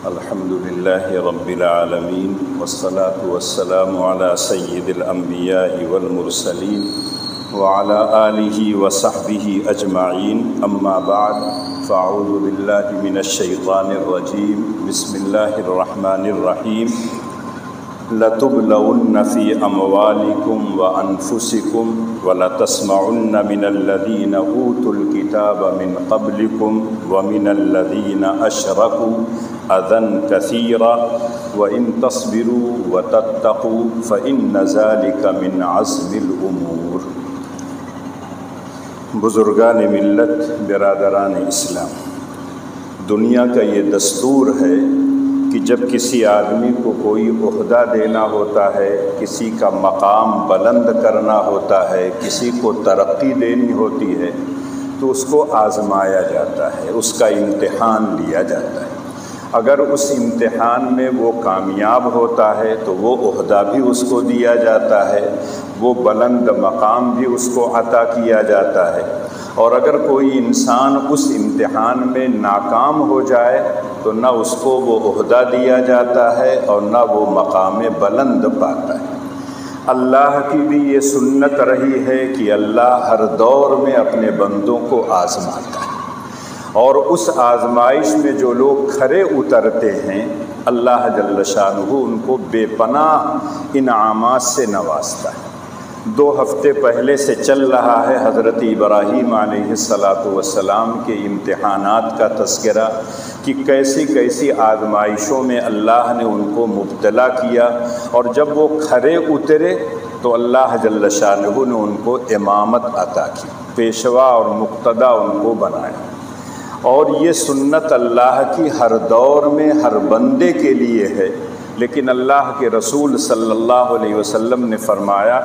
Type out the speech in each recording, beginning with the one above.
الحمد لله رب العالمين والصلاة والسلام على سيد الأنبياء والمرسلين وعلى آله وصحبه أجمعين. أما بعد فأعوذ بالله من الشيطان الرجيم. بسم الله الرحمن الرحيم. لتبلون في أموالكم وأنفسكم ولتسمعن من الذين أوتوا الكتاب من قبلكم ومن الذين أشركوا أذى كثيرا وإن تصبروا وتتقوا فإن ذلك من عزم الأمور. بزرگان ملت، برادران اسلام، دنیا کا یہ دستور ہے کہ جب کسی آدمی کو کوئی عہدہ دینا ہوتا ہے، کسی کا مقام بلند کرنا ہوتا ہے، کسی کو ترقی دینی ہوتی ہے تو اس کو آزمایا جاتا ہے، اس کا امتحان لیا جاتا ہے. اگر اس امتحان میں وہ کامیاب ہوتا ہے تو وہ عہدہ بھی اس کو دیا جاتا ہے، وہ بلند مقام بھی اس کو عطا کیا جاتا ہے. اور اگر کوئی انسان اس امتحان میں ناکام ہو جائے تو نہ اس کو وہ عہدہ دیا جاتا ہے اور نہ وہ مقام بلند پاتا ہے. اللہ کی بھی یہ سنت رہی ہے کہ اللہ ہر دور میں اپنے بندوں کو آزماتا ہے، اور اس آزمائش میں جو لوگ کھرے اترتے ہیں اللہ جل شانہ ان کو بے پناہ انعامات سے نوازتا ہے. 2 ہفتے پہلے سے چل رہا ہے حضرت ابراہیم علیہ السلام کے امتحانات کا تذکرہ کہ کیسی کیسی آزمائشوں میں اللہ نے ان کو مبتلا کیا، اور جب وہ کھرے اترے تو اللہ جل شانہ نے ان کو امامت عطا کی، پیشوا اور مقتدی ان کو بنایا. اور یہ سنت اللہ کی ہر دور میں ہر بندے کے لیے ہے. لیکن اللہ کے رسول صلی اللہ علیہ وسلم نے فرمایا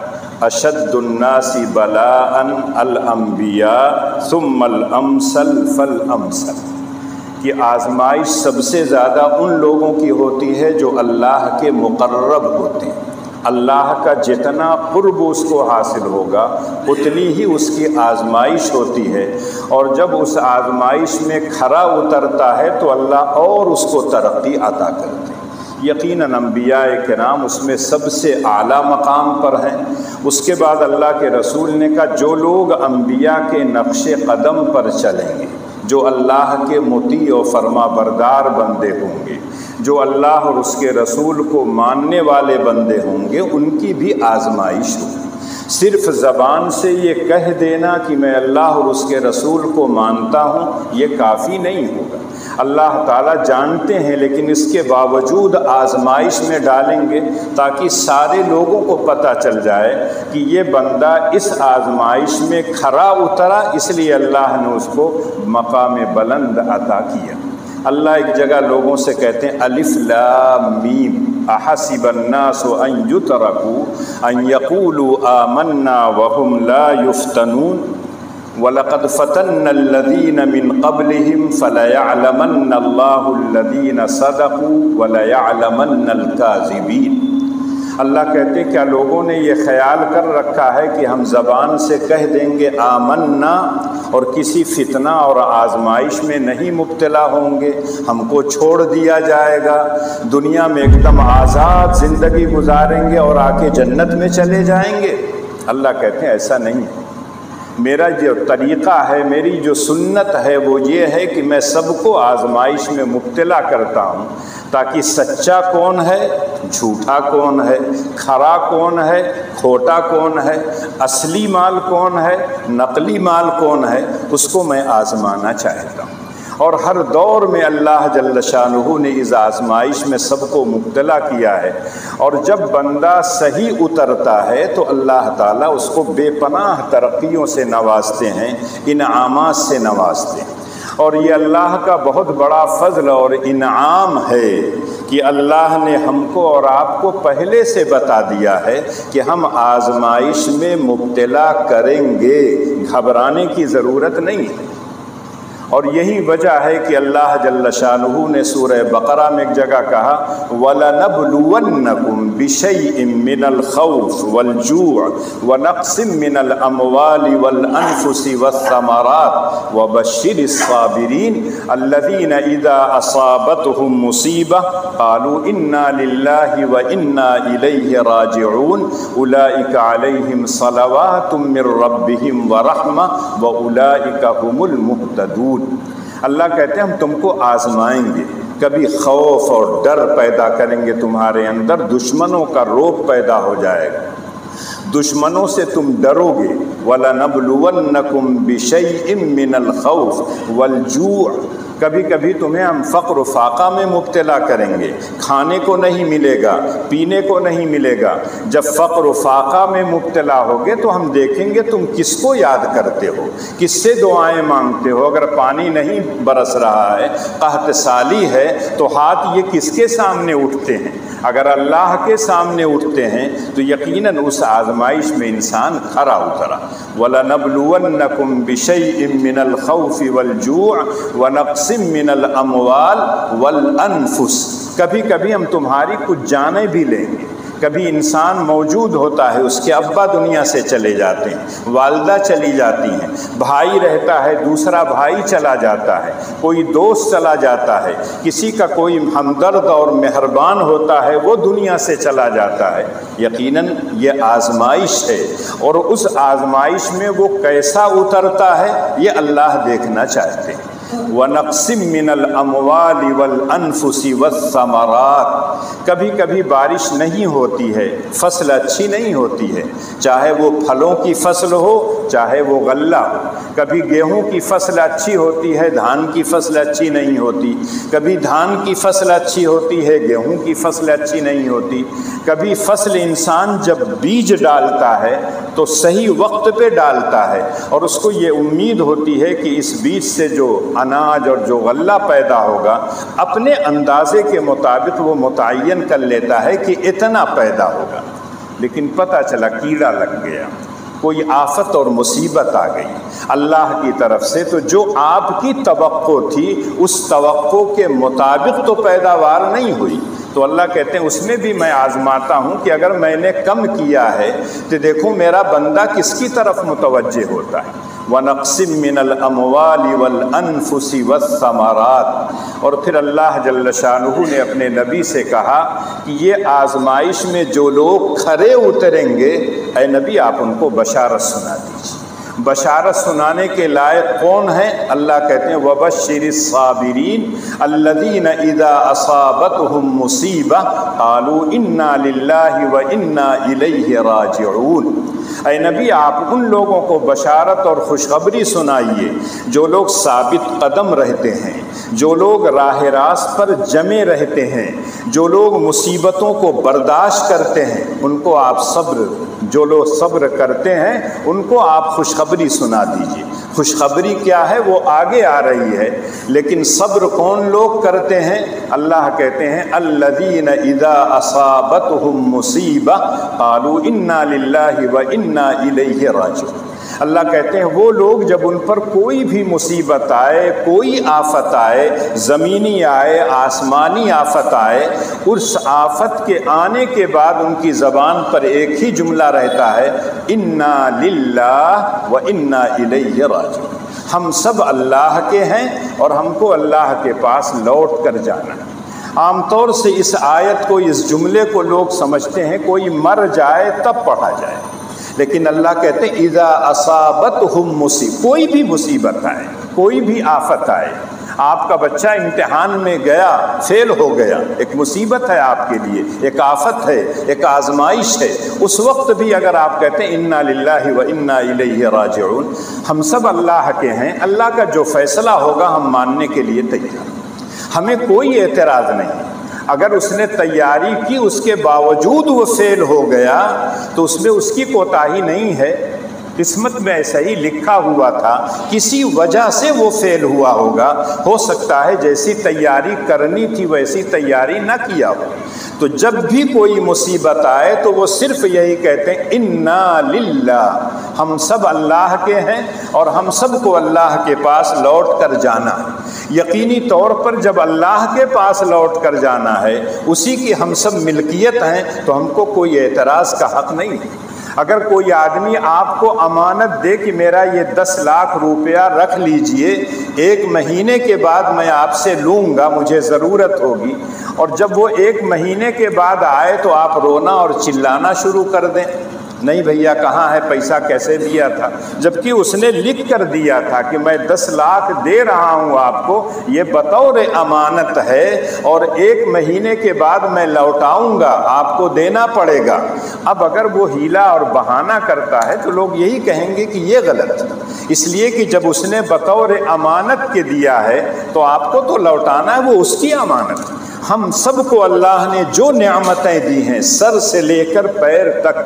اشد الناس بلاء الانبیاء ثم الامثل فالامثل، کہ آزمائش سب سے زیادہ ان لوگوں کی ہوتی ہے جو اللہ کے مقرب ہوتے ہیں. اللہ کا جتنا قرب اس کو حاصل ہوگا اتنی ہی اس کی آزمائش ہوتی ہے، اور جب اس آزمائش میں کھرا اترتا ہے تو اللہ اور اس کو ترقی عطا کرتے ہیں. یقیناً انبیاء کرام اس میں سب سے اعلیٰ مقام پر ہیں. اس کے بعد اللہ کے رسول نے کہا جو لوگ انبیاء کے نقش قدم پر چلیں گے، جو اللہ کے مطیع و فرما بردار بندے ہوں گے، جو اللہ اور اس کے رسول کو ماننے والے بندے ہوں گے، ان کی بھی آزمائش ہوگی. صرف زبان سے یہ کہہ دینا کہ میں اللہ اور اس کے رسول کو مانتا ہوں یہ کافی نہیں ہوگا. اللہ تعالیٰ جانتے ہیں، لیکن اس کے باوجود آزمائش میں ڈالیں گے تاکہ سارے لوگوں کو پتہ چل جائے کہ یہ بندہ اس آزمائش میں کھرا اترا، اس لیے اللہ نے اس کو مقام بلند عطا کیا. اللہ ایک جگہ لوگوں سے کہتے ہیں الف لام میم احسب الناس ان یترکوا ان یقولوا آمنا وهم لا یفتنون وَلَقَدْ فَتَنَّ الَّذِينَ مِنْ قَبْلِهِمْ فَلَيَعْلَمَنَّ اللَّهُ الَّذِينَ صَدَقُوا وَلَيَعْلَمَنَّ الْكَاذِبِينَ. اللہ کہتے ہیں کیا لوگوں نے یہ خیال کر رکھا ہے کہ ہم زبان سے کہہ دیں گے آمنا اور کسی فتنہ اور آزمائش میں نہیں مبتلا ہوں گے، ہم کو چھوڑ دیا جائے گا، دنیا میں ایک دم آزاد زندگی گزاریں گے اور آ کے جنت میں چلے جائیں گے؟ اللہ کہتے ہیں ایسا نہیں ہے. میرا جو طریقہ ہے، میری جو سنت ہے وہ یہ ہے کہ میں سب کو آزمائش میں مبتلا کرتا ہوں تاکہ سچا کون ہے، جھوٹا کون ہے، کھرا کون ہے، کھوٹا کون ہے، اصلی مال کون ہے، نقلی مال کون ہے، اس کو میں آزمانا چاہتا ہوں. اور ہر دور میں اللہ جل شانہ نے اس آزمائش میں سب کو مبتلا کیا ہے، اور جب بندہ صحیح اترتا ہے تو اللہ تعالیٰ اس کو بے پناہ ترقیوں سے نوازتے ہیں، انعامات سے نوازتے ہیں. اور یہ اللہ کا بہت بڑا فضل اور انعام ہے کہ اللہ نے ہم کو اور آپ کو پہلے سے بتا دیا ہے کہ ہم آزمائش میں مبتلا کریں گے، گھبرانے کی ضرورت نہیں ہے. اور یہی وجہ ہے کہ اللہ جل شانہ نے سورہ بقرہ میں ایک جگہ کہا وَلَنَبْلُوَنَّكُمْ بِشَيْءٍ مِّنَ الْخَوْفِ وَالْجُوعِ وَنَقْصٍ مِّنَ الْأَمْوَالِ وَالْأَنفُسِ وَالثَّمَرَاتِ وَبَشِّرِ الصَّابِرِينَ الَّذِينَ إِذَا أَصَابَتْهُم مُّصِيبَةٌ قَالُوا إِنَّا لِلَّهِ وَإِنَّا إِلَيْهِ رَاجِعُونَ أُولَٰئِكَ عَلَيْهِمْ صَلَوَاتٌ مِّن رَّبِّهِمْ وَرَحْمَةٌ وَأُولَٰئِكَ هُمُ الْمُهْتَدُونَ۔ اللہ کہتے ہیں ہم تم کو آزمائیں گے، کبھی خوف اور ڈر پیدا کریں گے تمہارے اندر، دشمنوں کا رعب پیدا ہو جائے گا، دشمنوں سے تم ڈرو گے۔ وَلَنَبْلُوَنَّكُمْ بِشَيْءٍ مِّنَ الْخَوْفِ وَالْجُوعِ، کبھی کبھی تمہیں ہم فقر و فاقہ میں مبتلا کریں گے، کھانے کو نہیں ملے گا، پینے کو نہیں ملے گا۔ جب فقر و فاقہ میں مبتلا ہوگے تو ہم دیکھیں گے تم کس کو یاد کرتے ہو، کس سے دعائیں مانگتے ہو۔ اگر پانی نہیں برس رہا ہے، قحط سالی ہے، تو ہاتھ یہ کس کے سامنے اٹھتے ہیں؟ اگر اللہ کے سامنے اٹھتے ہیں تو یقیناً اس آزمائش میں انسان کھرا اترا۔ وَلَنَبْلُوَنَّكُمْ بِشَيْءٍ مِّنَ الْخَوْفِ وَالْجُوعِ وَنَقْصٍ مِّنَ الْأَمْوَالِ وَالْأَنفُسِ، کبھی کبھی ہم تمہاری کچھ جانیں بھی لیں گے۔ کبھی انسان موجود ہوتا ہے، اس کے ابا دنیا سے چلے جاتے ہیں، والدہ چلی جاتی ہیں، بھائی رہتا ہے، دوسرا بھائی چلا جاتا ہے، کوئی دوست چلا جاتا ہے، کسی کا کوئی ہمدرد اور مہربان ہوتا ہے وہ دنیا سے چلا جاتا ہے۔ یقیناً یہ آزمائش ہے، اور اس آزمائش میں وہ کیسا اترتا ہے یہ اللہ دیکھنا چاہتے ہیں۔ وَنَقْصٍ مِّنَ الْأَمْوَالِ وَالْأَنفُسِ وَالثَّمَرَاتِ، کبھی کبھی بارش نہیں ہوتی ہے، فصل اچھی نہیں ہوتی ہے، چاہے وہ پھلوں کی فصل ہو چاہے وہ غلہ ہو۔ کبھی گیہوں کی فصل اچھی ہوتی ہے، دھان کی فصل اچھی نہیں ہوتی، کبھی دھان کی فصل اچھی ہوتی ہے، گیہوں کی فصل اچھی نہیں ہوتی۔ کبھی فصل انسان جب بیج ڈالتا ہے تو صحیح وقت پہ ڈالتا ہے، اور اس کو یہ امید ہوتی ہے کہ اس بیج سے جو اناج اور جو غلہ پیدا ہوگا اپنے اندازے کے مطابق وہ متعین کر لیتا ہے کہ اتنا پیدا ہوگا، لیکن پتہ چلا کیڑا لگ گیا، کوئی آفت اور مصیبت آ گئی اللہ کی طرف سے، تو جو آپ کی توقع تھی اس توقع کے مطابق تو پیداوار نہیں ہوئی، تو اللہ کہتے ہیں اس میں بھی میں آزماتا ہوں کہ اگر میں نے کم کیا ہے تو دیکھو میرا بندہ کس کی طرف متوجہ ہوتا ہے۔ وَنَقْصٍ مِّنَ الْأَمْوَالِ وَالْأَنفُسِ وَالثَّمَرَاتِ، اور پھر اللہ جل شانہ نے اپنے نبی سے کہا کہ یہ آزمائش میں جو لوگ کھرے اتریں گے، اے نبی آپ ان کو بشارت سنا دیجیے۔ بشارت سنانے کے لائق کون ہیں؟ اللہ کہتے ہیں وَبَشِّرِ الصَّابِرِينَ الَّذِينَ إِذَا أَصَابَتْهُم مُّصِيبَةٌ قَالُوا إِنَّا لِلَّهِ وَإِنَّا إِلَيْهِ رَاجِعُونَ۔ اے نبی آپ ان لوگوں کو بشارت اور خوشخبری سنائیے جو لوگ ثابت قدم رہتے ہیں، جو لوگ راہ راست پر جمے رہتے ہیں، جو لوگ مصیبتوں کو برداشت کرتے ہیں، ان کو آپ جو لوگ صبر کرتے ہیں ان کو آپ خوشخبری سنا دیجیے۔ خوشخبری کیا ہے وہ آگے آ رہی ہے، لیکن صبر کون لوگ کرتے ہیں؟ اللہ کہتے ہیں الذین اذا اصابتهم مصیبہ قالوا انا للہ وانا الیہ راجعون۔ اللہ کہتے ہیں وہ لوگ جب ان پر کوئی بھی مصیبت آئے، کوئی آفت آئے، زمینی آئے، آسمانی آفت آئے، اس آفت کے آنے کے بعد ان کی زبان پر ایک ہی جملہ رہتا ہے انا للہ وانا الیہ راجعون، ہم سب اللہ کے ہیں اور ہم کو اللہ کے پاس لوٹ کر جانا ہے۔ عام طور سے اس آیت کو، اس جملے کو لوگ سمجھتے ہیں کوئی مر جائے تب پڑھا جائے، لیکن اللہ کہتے ہیں اذا اصابتہم مصیبہ، کوئی بھی مصیبت آئے، کوئی بھی آفت آئے، آپ کا بچہ امتحان میں گیا فیل ہو گیا، ایک مصیبت ہے آپ کے لیے، ایک آفت ہے، ایک آزمائش ہے، اس وقت بھی اگر آپ کہتے ہیں انا للہ وانا الیہ راجعون، ہم سب اللہ کے ہیں، اللہ کا جو فیصلہ ہوگا ہم ماننے کے لیے تیار، ہمیں کوئی اعتراض نہیں۔ اگر اس نے تیاری کی اس کے باوجود وہ فیل ہو گیا تو اس میں اس کی کوتاہی نہیں ہے، قسمت میں ایسا ہی لکھا ہوا تھا، کسی وجہ سے وہ فیل ہوا ہوگا، ہو سکتا ہے جیسی تیاری کرنی تھی ویسی تیاری نہ کیا ہو۔ تو جب بھی کوئی مصیبت آئے تو وہ صرف یہی کہتے ہیں انا للہ، ہم سب اللہ کے ہیں اور ہم سب کو اللہ کے پاس لوٹ کر جانا ہے۔ یقینی طور پر جب اللہ کے پاس لوٹ کر جانا ہے، اسی کی ہم سب ملکیت ہیں، تو ہم کو کوئی اعتراض کا حق نہیں ہے۔ اگر کوئی آدمی آپ کو امانت دے کہ میرا یہ 10 لاکھ روپیہ رکھ لیجئے، 1 مہینے کے بعد میں آپ سے لوں گا، مجھے ضرورت ہوگی، اور جب وہ 1 مہینے کے بعد آئے تو آپ رونا اور چلانا شروع کر دیں، نہیں بھیا کہاں ہے پیسہ، کیسے دیا تھا، جبکہ اس نے لکھ کر دیا تھا کہ میں 10 لاکھ دے رہا ہوں آپ کو، یہ بطور امانت ہے اور 1 مہینے کے بعد میں لوٹاؤں گا، آپ کو دینا پڑے گا۔ اب اگر وہ ہیلا اور بہانہ کرتا ہے تو لوگ یہی کہیں گے کہ یہ غلط ہے، اس لیے کہ جب اس نے بطور امانت کے دیا ہے تو آپ کو تو لوٹانا ہے، وہ اس کی امانت ہے۔ ہم سب کو اللہ نے جو نعمتیں دی ہیں سر سے لے کر پیر تک،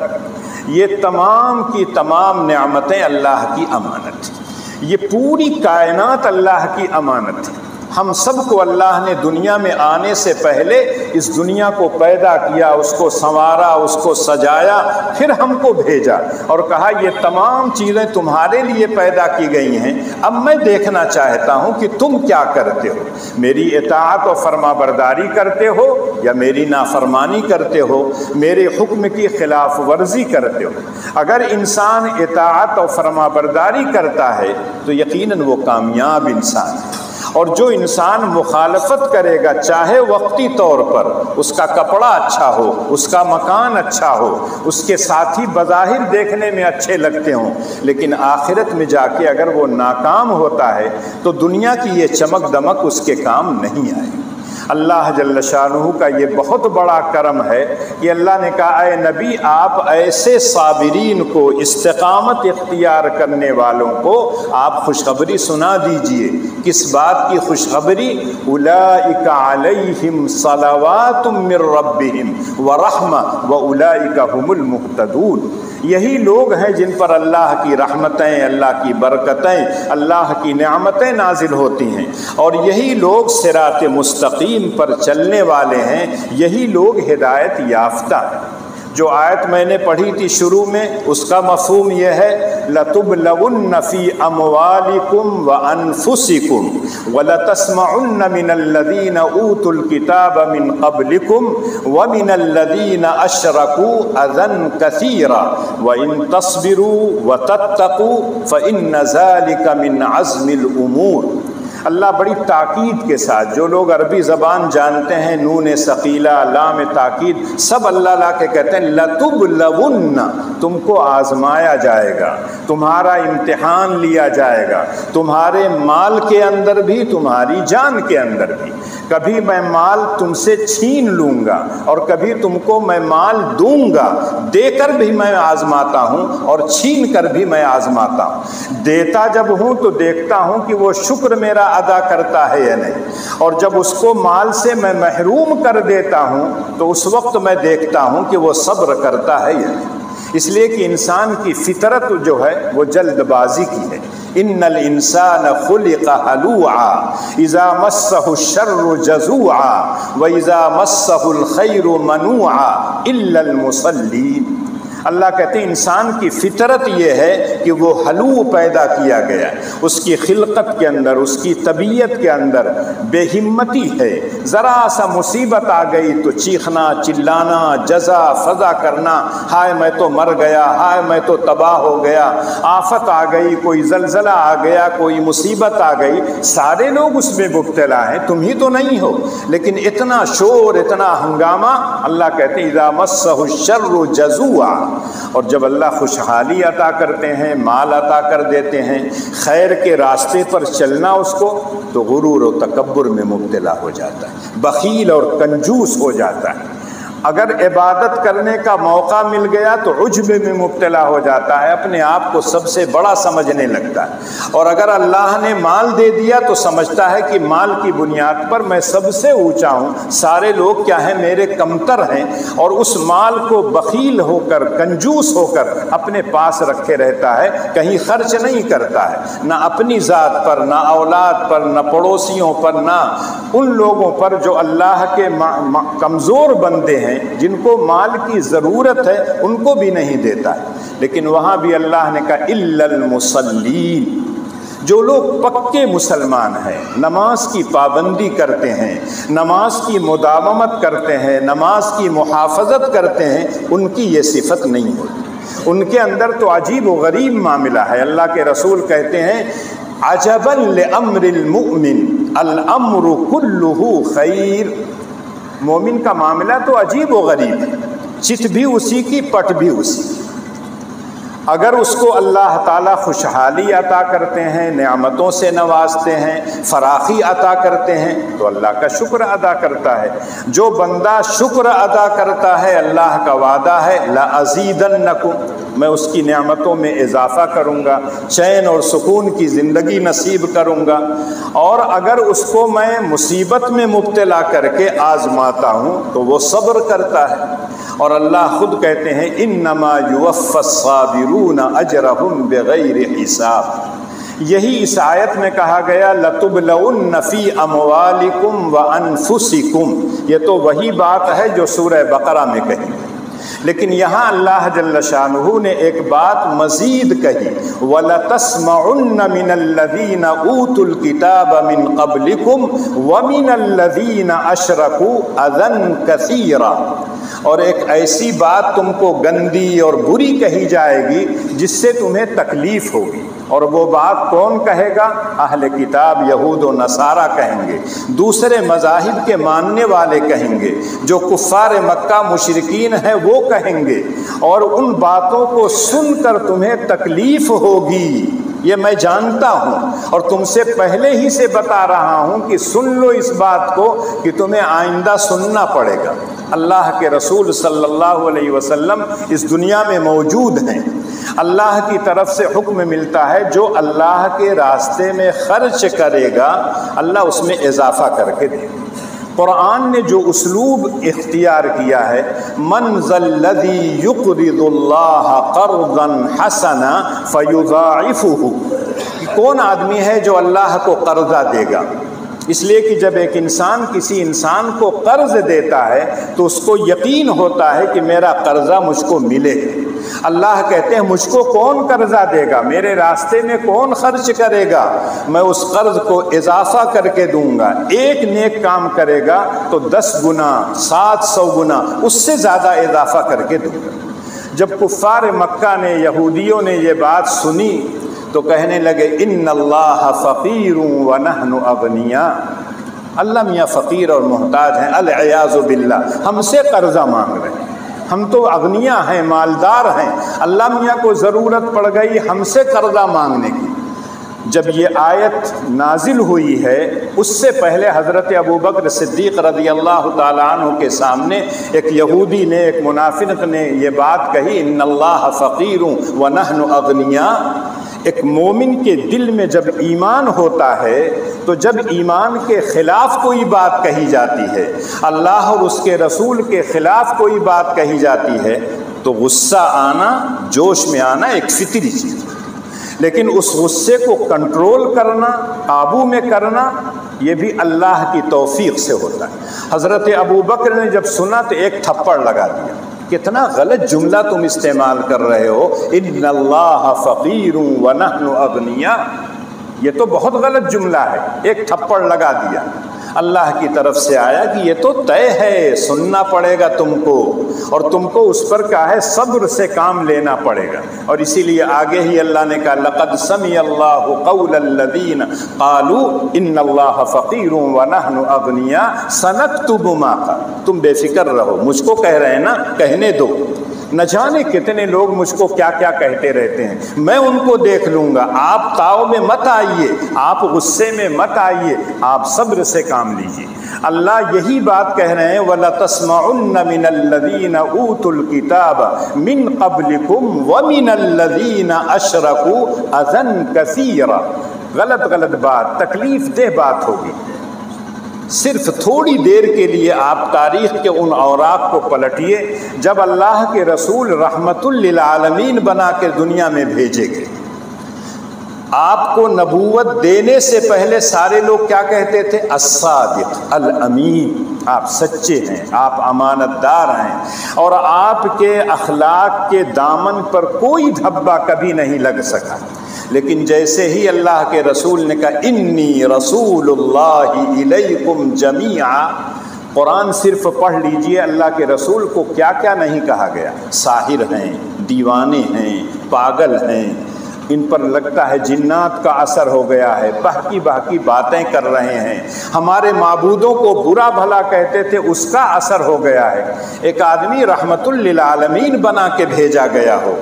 یہ تمام کی تمام نعمتیں اللہ کی امانت ہیں، یہ پوری کائنات اللہ کی امانت ہے۔ ہم سب کو اللہ نے دنیا میں آنے سے پہلے اس دنیا کو پیدا کیا، اس کو سنوارا، اس کو سجایا، پھر ہم کو بھیجا اور کہا یہ تمام چیزیں تمہارے لیے پیدا کی گئی ہیں، اب میں دیکھنا چاہتا ہوں کہ تم کیا کرتے ہو، میری اطاعت و فرما برداری کرتے ہو یا میری نافرمانی کرتے ہو، میرے حکم کی خلاف ورزی کرتے ہو۔ اگر انسان اطاعت و فرما برداری کرتا ہے تو یقیناً وہ کامیاب انسان ہے، اور جو انسان مخالفت کرے گا چاہے وقتی طور پر، اس کا کپڑا اچھا ہو، اس کا مکان اچھا ہو، اس کے ساتھی بظاہر دیکھنے میں اچھے لگتے ہوں، لیکن آخرت میں جا کے اگر وہ ناکام ہوتا ہے تو دنیا کی یہ چمک دمک اس کے کام نہیں آئے۔ اللہ جل شانہ کا یہ بہت بڑا کرم ہے کہ اللہ نے کہا اے نبی آپ ایسے صابرین کو، استقامت اختیار کرنے والوں کو آپ خوشخبری سنا دیجئے۔ کس بات کی خوشخبری؟ اولئک علیہم صلوات من ربہم ورحمہ واولئک هم المہتدون، یہی لوگ ہیں جن پر اللہ کی رحمتیں، اللہ کی برکتیں، اللہ کی نعمتیں نازل ہوتی ہیں، اور یہی لوگ صراط مستقیم پر چلنے والے ہیں، یہی لوگ ہدایت یافتہ ہیں۔ جو آیت میں نے پڑھی تھی شروع میں، اس کا مفہوم یہ ہے لَتُبْلَوُنَّ فِي أَمْوَالِكُمْ وَأَنفُسِكُمْ وَلَتَسْمَعُنَّ مِنَ الَّذِينَ أُوتُوا الْكِتَابَ مِنْ قَبْلِكُمْ وَمِنَ الَّذِينَ أَشْرَكُوا أَذًى كَثِيرًا وَإِن تَصْبِرُوا وَتَتَّقُوا فَإِنَّ ذَلِكَ مِنْ عَزْمِ الْأُمُورِ۔ اللہ بڑی تاکید کے ساتھ، جو لوگ عربی زبان جانتے ہیں، نون ثقیلہ، لام تاکید، سب اللہ لا کے کہتے ہیں لَتُبْلَوُنَّ، تم کو آزمایا جائے گا، تمہارا امتحان لیا جائے گا، تمہارے مال کے اندر بھی، تمہاری جان کے اندر بھی۔ کبھی میں مال تم سے چھین لوں گا اور کبھی تم کو میں مال دوں گا، دے کر بھی میں آزماتا ہوں اور چھین کر بھی میں آزماتا ہوں۔ دیتا جب ہوں تو دیکھتا ہوں کہ وہ شکر میرا ادا کرتا ہے یا نہیں، اور جب اس کو مال سے میں محروم کر دیتا ہوں تو اس وقت میں دیکھتا ہوں کہ وہ صبر کرتا ہے یا نہیں۔ اس لیے کہ انسان کی فطرت جو ہے وہ جلد بازی کی ہے۔ ان الانسان خلق ہلوعا اذا مسہ الشر جزوعا واذا مسہ الخیر منوعا الا المصلین۔ اللہ کہتے ہیں انسان کی فطرت یہ ہے کہ وہ ہلو پیدا کیا گیا ہے، اس کی خلقت کے اندر، اس کی طبیعت کے اندر بے ہمتی ہے، ذرا سا مصیبت آ گئی تو چیخنا، چلانا، جزا فضا کرنا، ہائے میں تو مر گیا، ہائے میں تو تباہ ہو گیا، آفت آ گئی، کوئی زلزلہ آ گیا، کوئی مصیبت آ گئی، سارے لوگ اس میں مبتلا ہیں، تم ہی تو نہیں ہو، لیکن اتنا شور، اتنا ہنگامہ۔ اللہ کہتے ہیں اذا مسہ الشر جزوعا، اور جب اللہ خوشحالی عطا کرتے ہیں، مال عطا کر دیتے ہیں، خیر کے راستے پر چلنا اس کو، تو غرور و تکبر میں مبتلا ہو جاتا ہے، بخیل اور کنجوس ہو جاتا ہے۔ اگر عبادت کرنے کا موقع مل گیا تو عجب میں مبتلا ہو جاتا ہے، اپنے آپ کو سب سے بڑا سمجھنے لگتا ہے، اور اگر اللہ نے مال دے دیا تو سمجھتا ہے کہ مال کی بنیاد پر میں سب سے اونچا ہوں، سارے لوگ کیا ہیں میرے کمتر ہیں، اور اس مال کو بخیل ہو کر کنجوس ہو کر اپنے پاس رکھے رہتا ہے، کہیں خرچ نہیں کرتا ہے، نہ اپنی ذات پر، نہ اولاد پر، نہ پڑوسیوں پر، نہ ان لوگوں پر جو اللہ کے کمزور بندے ہیں جن کو مال کی ضرورت ہے، ان کو بھی نہیں دیتا ہے۔ لیکن وہاں بھی اللہ نے کہا الا المصلین، جو لوگ پکے مسلمان ہیں، نماز کی پابندی کرتے ہیں، نماز کی مداومت کرتے ہیں، نماز کی محافظت کرتے ہیں، ان کی یہ صفت نہیں ہوتی۔ ان کے اندر تو عجیب و غریب معاملہ ہے۔ اللہ کے رسول کہتے ہیں عجبا لامر المؤمن الامر کلہ خیر، مومن کا معاملہ تو عجیب و غریب ہے، چت بھی اسی کی، پٹ بھی اسی کی۔ اگر اس کو اللہ تعالیٰ خوشحالی عطا کرتے ہیں، نعمتوں سے نوازتے ہیں، فراخی عطا کرتے ہیں تو اللہ کا شکر ادا کرتا ہے۔ جو بندہ شکر ادا کرتا ہے، اللہ کا وعدہ ہے لَأَزِيدَنَّكُمْ، میں اس کی نعمتوں میں اضافہ کروں گا، چین اور سکون کی زندگی نصیب کروں گا۔ اور اگر اس کو میں مصیبت میں مبتلا کر کے آزماتا ہوں تو وہ صبر کرتا ہے، اور اللہ خود کہتے ہیں انما یوفی الصابرون اجرہم بغیر حساب۔ یہی اس آیت میں کہا گیا لَتُبْلَوُنَّ فِي أَمْوَالِكُمْ وَأَنفُسِكُمْ، یہ تو وہی بات ہے جو سورہ بقرہ میں کہی، لیکن یہاں اللہ جل شانہ نے ایک بات مزید کہی وَلَتَسْمَعُنَّ مِنَ الَّذِينَ أُوتُوا الْكِتَابَ مِنْ قَبْلِكُمْ وَمِنَ الَّذِينَ أَشْرَكُوا أَذًى كَثِيرًا، اور ایک ایسی بات تم کو گندی اور بری کہی جائے گی جس سے تمہیں تکلیف ہوگی، اور وہ بات کون کہے گا؟ اہل کتاب یہود و نصارہ کہیں گے، دوسرے مذاہب کے ماننے والے کہیں گے، جو کفار مکہ مشرکین ہیں وہ کہیں گے، اور ان باتوں کو سن کر تمہیں تکلیف ہوگی، یہ میں جانتا ہوں، اور تم سے پہلے ہی سے بتا رہا ہوں کہ سن لو اس بات کو کہ تمہیں آئندہ سننا پڑے گا۔ اللہ کے رسول صلی اللہ علیہ وسلم اس دنیا میں موجود ہیں، اللہ کی طرف سے حکم ملتا ہے جو اللہ کے راستے میں خرچ کرے گا اللہ اس میں اضافہ کر کے دے گا۔ قرآن نے جو اسلوب اختیار کیا ہے من ذا الذی یقرض اللہ قرضا حسنا فیضاعفہ، کون آدمی ہے جو اللہ کو قرضہ دے گا؟ اس لیے کہ جب ایک انسان کسی انسان کو قرض دیتا ہے تو اس کو یقین ہوتا ہے کہ میرا قرضہ مجھ کو ملے گا۔ اللہ کہتے ہیں مجھ کو کون قرضہ دے گا، میرے راستے میں کون خرچ کرے گا، میں اس قرض کو اضافہ کر کے دوں گا۔ ایک نیک کام کرے گا تو 10 گنا 700 گنا اس سے زیادہ اضافہ کر کے دوں گا۔ جب کفار مکہ نے، یہودیوں نے یہ بات سنی تو کہنے لگے ان اللہ فقیر ونحن اغنیاء، اللہ میاں فقیر اور محتاج ہیں، العیاذ باللہ، ہم سے قرضہ مانگ رہے ہیں، ہم تو اغنیاء ہیں، مالدار ہیں، اللہ میاں کو ضرورت پڑ گئی ہم سے قرضہ مانگنے کی۔ جب یہ آیت نازل ہوئی ہے اس سے پہلے حضرت ابوبکر صدیق رضی اللہ تعالیٰ عنہ کے سامنے ایک یہودی نے، ایک منافق نے یہ بات کہی ان اللہ فقیر ونحن اغنیاء۔ ایک مومن کے دل میں جب ایمان ہوتا ہے تو جب ایمان کے خلاف کوئی بات کہی جاتی ہے، اللہ اور اس کے رسول کے خلاف کوئی بات کہی جاتی ہے تو غصہ آنا، جوش میں آنا ایک فطری چیز ہے، لیکن اس غصے کو کنٹرول کرنا، قابو میں کرنا، یہ بھی اللہ کی توفیق سے ہوتا ہے۔ حضرت ابوبکر نے جب سنا تو ایک تھپڑ لگا دیا، کتنا غلط جملہ تم استعمال کر رہے ہو، ان اللہ فقیر ونحن اغنیاء، یہ تو بہت غلط جملہ ہے، ایک تھپڑ لگا دیا۔ اللہ کی طرف سے آیا کہ یہ تو طے ہے، سننا پڑے گا تم کو، اور تم کو اس پر کیا ہے صبر سے کام لینا پڑے گا۔ اور اسی لیے آگے ہی اللہ نے کہا لقد سمع اللہ قول الذین قالوا ان اللہ فقیر ونحن اغنیاء سنکتب ما قالوا، تم بے فکر رہو، مجھ کو کہہ رہے ہیں نا، کہنے دو، نہ جانے کتنے لوگ مجھ کو کیا کیا کہتے رہتے ہیں، میں ان کو دیکھ لوں گا۔ آپ تاؤ میں مت آئیے، آپ غصے میں مت آئیے، آپ صبر سے کام لیجیے۔ اللہ یہی بات کہہ رہے ہیں وَلَتَسْمَعُنَّ مِنَ الَّذِينَ أُوتُوا الْكِتَابَ مِنْ قَبْلِكُمْ وَمِنَ الَّذِينَ أَشْرَكُوا أَذًى كَثِيرًا۔ غلط بات، تکلیف دہ بات ہوگی۔ صرف تھوڑی دیر کے لیے آپ تاریخ کے ان اوراق کو پلٹیے جب اللہ کے رسول رحمت للعالمین بنا کے دنیا میں بھیجے گئے۔ آپ کو نبوت دینے سے پہلے سارے لوگ کیا کہتے تھے؟ الصادق الامین، آپ سچے ہیں، آپ امانت دار ہیں، اور آپ کے اخلاق کے دامن پر کوئی دھبا کبھی نہیں لگ سکا۔ لیکن جیسے ہی اللہ کے رسول نے کہا انی رسول اللہ الیکم جمیعا، قرآن صرف پڑھ لیجئے، اللہ کے رسول کو کیا کیا نہیں کہا گیا۔ ساحر ہیں، دیوانے ہیں، پاگل ہیں، ان پر لگتا ہے جنات کا اثر ہو گیا ہے، بہکی بہکی باتیں کر رہے ہیں، ہمارے معبودوں کو برا بھلا کہتے تھے، اس کا اثر ہو گیا ہے۔ ایک آدمی رحمت للعالمین بنا کے بھیجا گیا ہو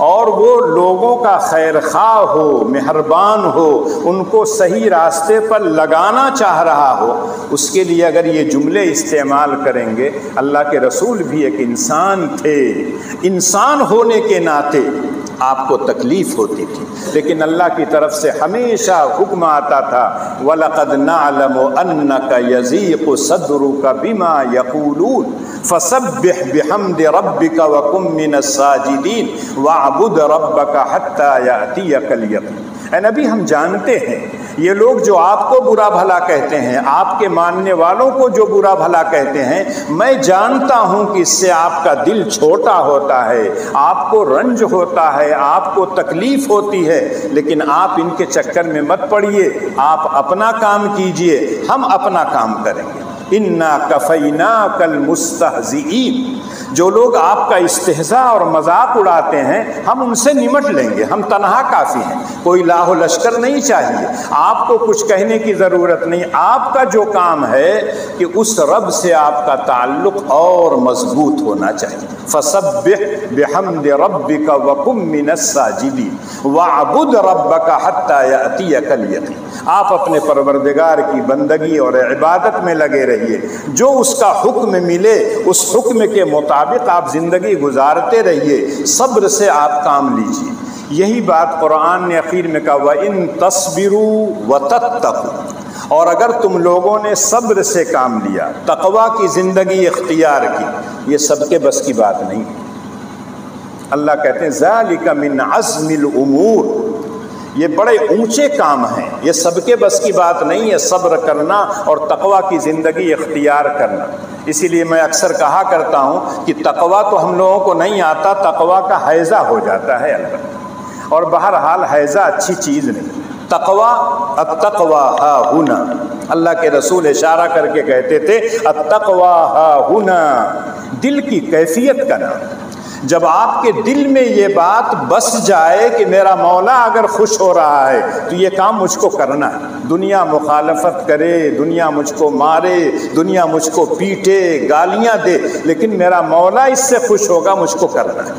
اور وہ لوگوں کا خیر خواہ ہو، مہربان ہو، ان کو صحیح راستے پر لگانا چاہ رہا ہو، اس کے لیے اگر یہ جملے استعمال کریں گے، اللہ کے رسول بھی ایک انسان تھے، انسان ہونے کے ناطے آپ کو تکلیف ہوتی تھی، لیکن اللہ کی طرف سے ہمیشہ حکم آتا تھا وَلَقَدْ نَعْلَمُ أَنَّكَ يَضِيقُ صَدْرُكَ بِمَا يَقُولُونَ فَسَبِّحْ بِحَمْدِ رَبِّكَ وَكُن مِّنَ السَّاجِدِينَ وَاعْبُدْ رَبَّكَ حَتَّى يَأْتِيَكَ الْيَقِينُ۔ اے نبی، ہم جانتے ہیں یہ لوگ جو آپ کو برا بھلا کہتے ہیں، آپ کے ماننے والوں کو جو برا بھلا کہتے ہیں، میں جانتا ہوں کہ اس سے آپ کا دل چھوٹا ہوتا ہے، آپ کو رنج ہوتا ہے، آپ کو تکلیف ہوتی ہے، لیکن آپ ان کے چکر میں مت پڑیے، آپ اپنا کام کیجئے، ہم اپنا کام کریں گے۔ اِنَّا كَفَيْنَاكَ الْمُسْتَهْزِئِينَ، جو لوگ آپ کا استہزاء اور مذاق اڑاتے ہیں، ہم ان سے نمٹ لیں گے، ہم تنہا کافی ہیں، کوئی لاہ و لشکر نہیں چاہیے، آپ کو کچھ کہنے کی ضرورت نہیں، آپ کا جو کام ہے کہ اس رب سے آپ کا تعلق اور مضبوط ہونا چاہیے۔ فَسَبِّحْ بِحَمْدِ رَبِّكَ وَكُن مِّنَ السَّاجِدِينَ وَاعْبُدْ رَبَّكَ حَتَّى يَأْتِيَكَ الْيَقِينُ۔ آپ اپنے پروردگار کی بندگی اور عبادت میں لگے رہیے، جو اس کا حکم ملے اس حکم کے مطابق آپ زندگی گزارتے رہیے، صبر سے آپ کام لیجیے۔ یہی بات قرآن نے اخیر میں کہا وَإِن تَصْبِرُوا وَتَتَّقُوا، اور اگر تم لوگوں نے صبر سے کام لیا، تقوی کی زندگی اختیار کی، یہ سب کے بس کی بات نہیں۔ اللہ کہتے ہیں ذَلِكَ مِنْ عَزْمِ الْأُمُورِ، یہ بڑے اونچے کام ہیں، یہ سب کے بس کی بات نہیں ہے، صبر کرنا اور تقوی کی زندگی اختیار کرنا۔ اسی لیے میں اکثر کہا کرتا ہوں کہ تقوی تو ہم لوگوں کو نہیں آتا، تقوی کا حیضہ ہو جاتا ہے البتہ، اور بہرحال حیضہ اچھی چیز نہیں۔ تقوی التقوی ہا ہنا، اللہ کے رسول اشارہ کر کے کہتے تھے التقوی ہا ہنا، دل کی کیفیت کا نام۔ جب آپ کے دل میں یہ بات بس جائے کہ میرا مولا اگر خوش ہو رہا ہے تو یہ کام مجھ کو کرنا ہے، دنیا مخالفت کرے، دنیا مجھ کو مارے، دنیا مجھ کو پیٹے، گالیاں دے، لیکن میرا مولا اس سے خوش ہوگا، مجھ کو کرنا ہے۔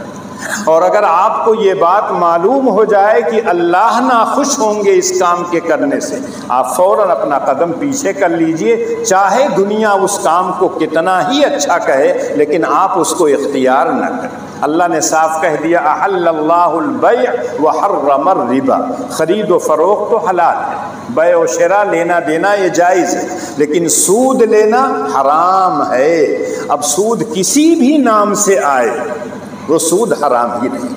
اور اگر آپ کو یہ بات معلوم ہو جائے کہ اللہ ناخوش ہوں گے اس کام کے کرنے سے، آپ فوراً اپنا قدم پیچھے کر لیجئے، چاہے دنیا اس کام کو کتنا ہی اچھا کہے، لیکن آپ اس کو اختیار نہ کریں۔ اللہ نے صاف کہہ دیا احل اللہ البیع وحرم الربا، خرید و فروخت تو حلال ہے، بیع و شراء لینا دینا یہ جائز ہے، لیکن سود لینا حرام ہے۔ اب سود کسی بھی نام سے آئے وہ سود حرام ہی نہیں،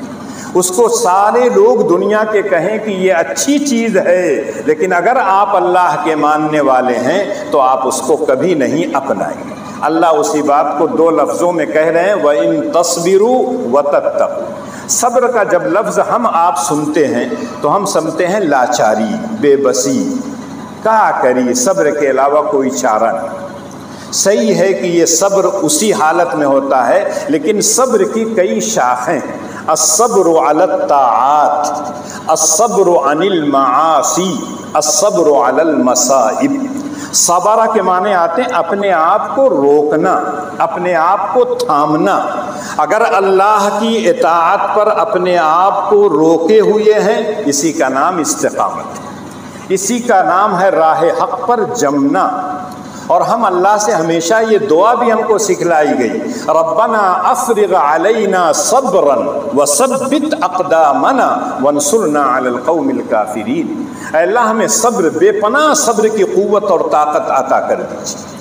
اس کو سارے لوگ دنیا کے کہیں کہ یہ اچھی چیز ہے، لیکن اگر آپ اللہ کے ماننے والے ہیں تو آپ اس کو کبھی نہیں اپنائیں گے۔ اللہ اسی بات کو دو لفظوں میں کہہ رہے ہیں وَإِن تَصْبِرُوا وَتَتَّقُوا۔ صبر کا جب لفظ ہم آپ سنتے ہیں تو ہم سمجھتے ہیں لاچاری، بے بسی، کیا کری، صبر کے علاوہ کوئی چارہ نہیں۔ صحیح ہے کہ یہ صبر اسی حالت میں ہوتا ہے، لیکن صبر کی کئی شاخیں، الصبر علی الطاعات، الصبر عن المعاصی، الصبر علی المصائب۔ صبر کے معنی آتے ہیں اپنے آپ کو روکنا، اپنے آپ کو تھامنا، اگر اللہ کی اطاعت پر اپنے آپ کو روکے ہوئے ہیں، اسی کا نام استقامت ہے، اسی کا نام ہے راہ حق پر جمنا۔ اور ہم اللہ سے ہمیشہ یہ دعا بھی ہم کو سکھلائی گئی، ربنا افرغ علینا صبرا وثبت اقدامنا وانصرنا علی القوم الکافرین۔ اے اللہ ہمیں صبر، بے پناہ صبر کی قوت اور طاقت عطا کر دیجیے،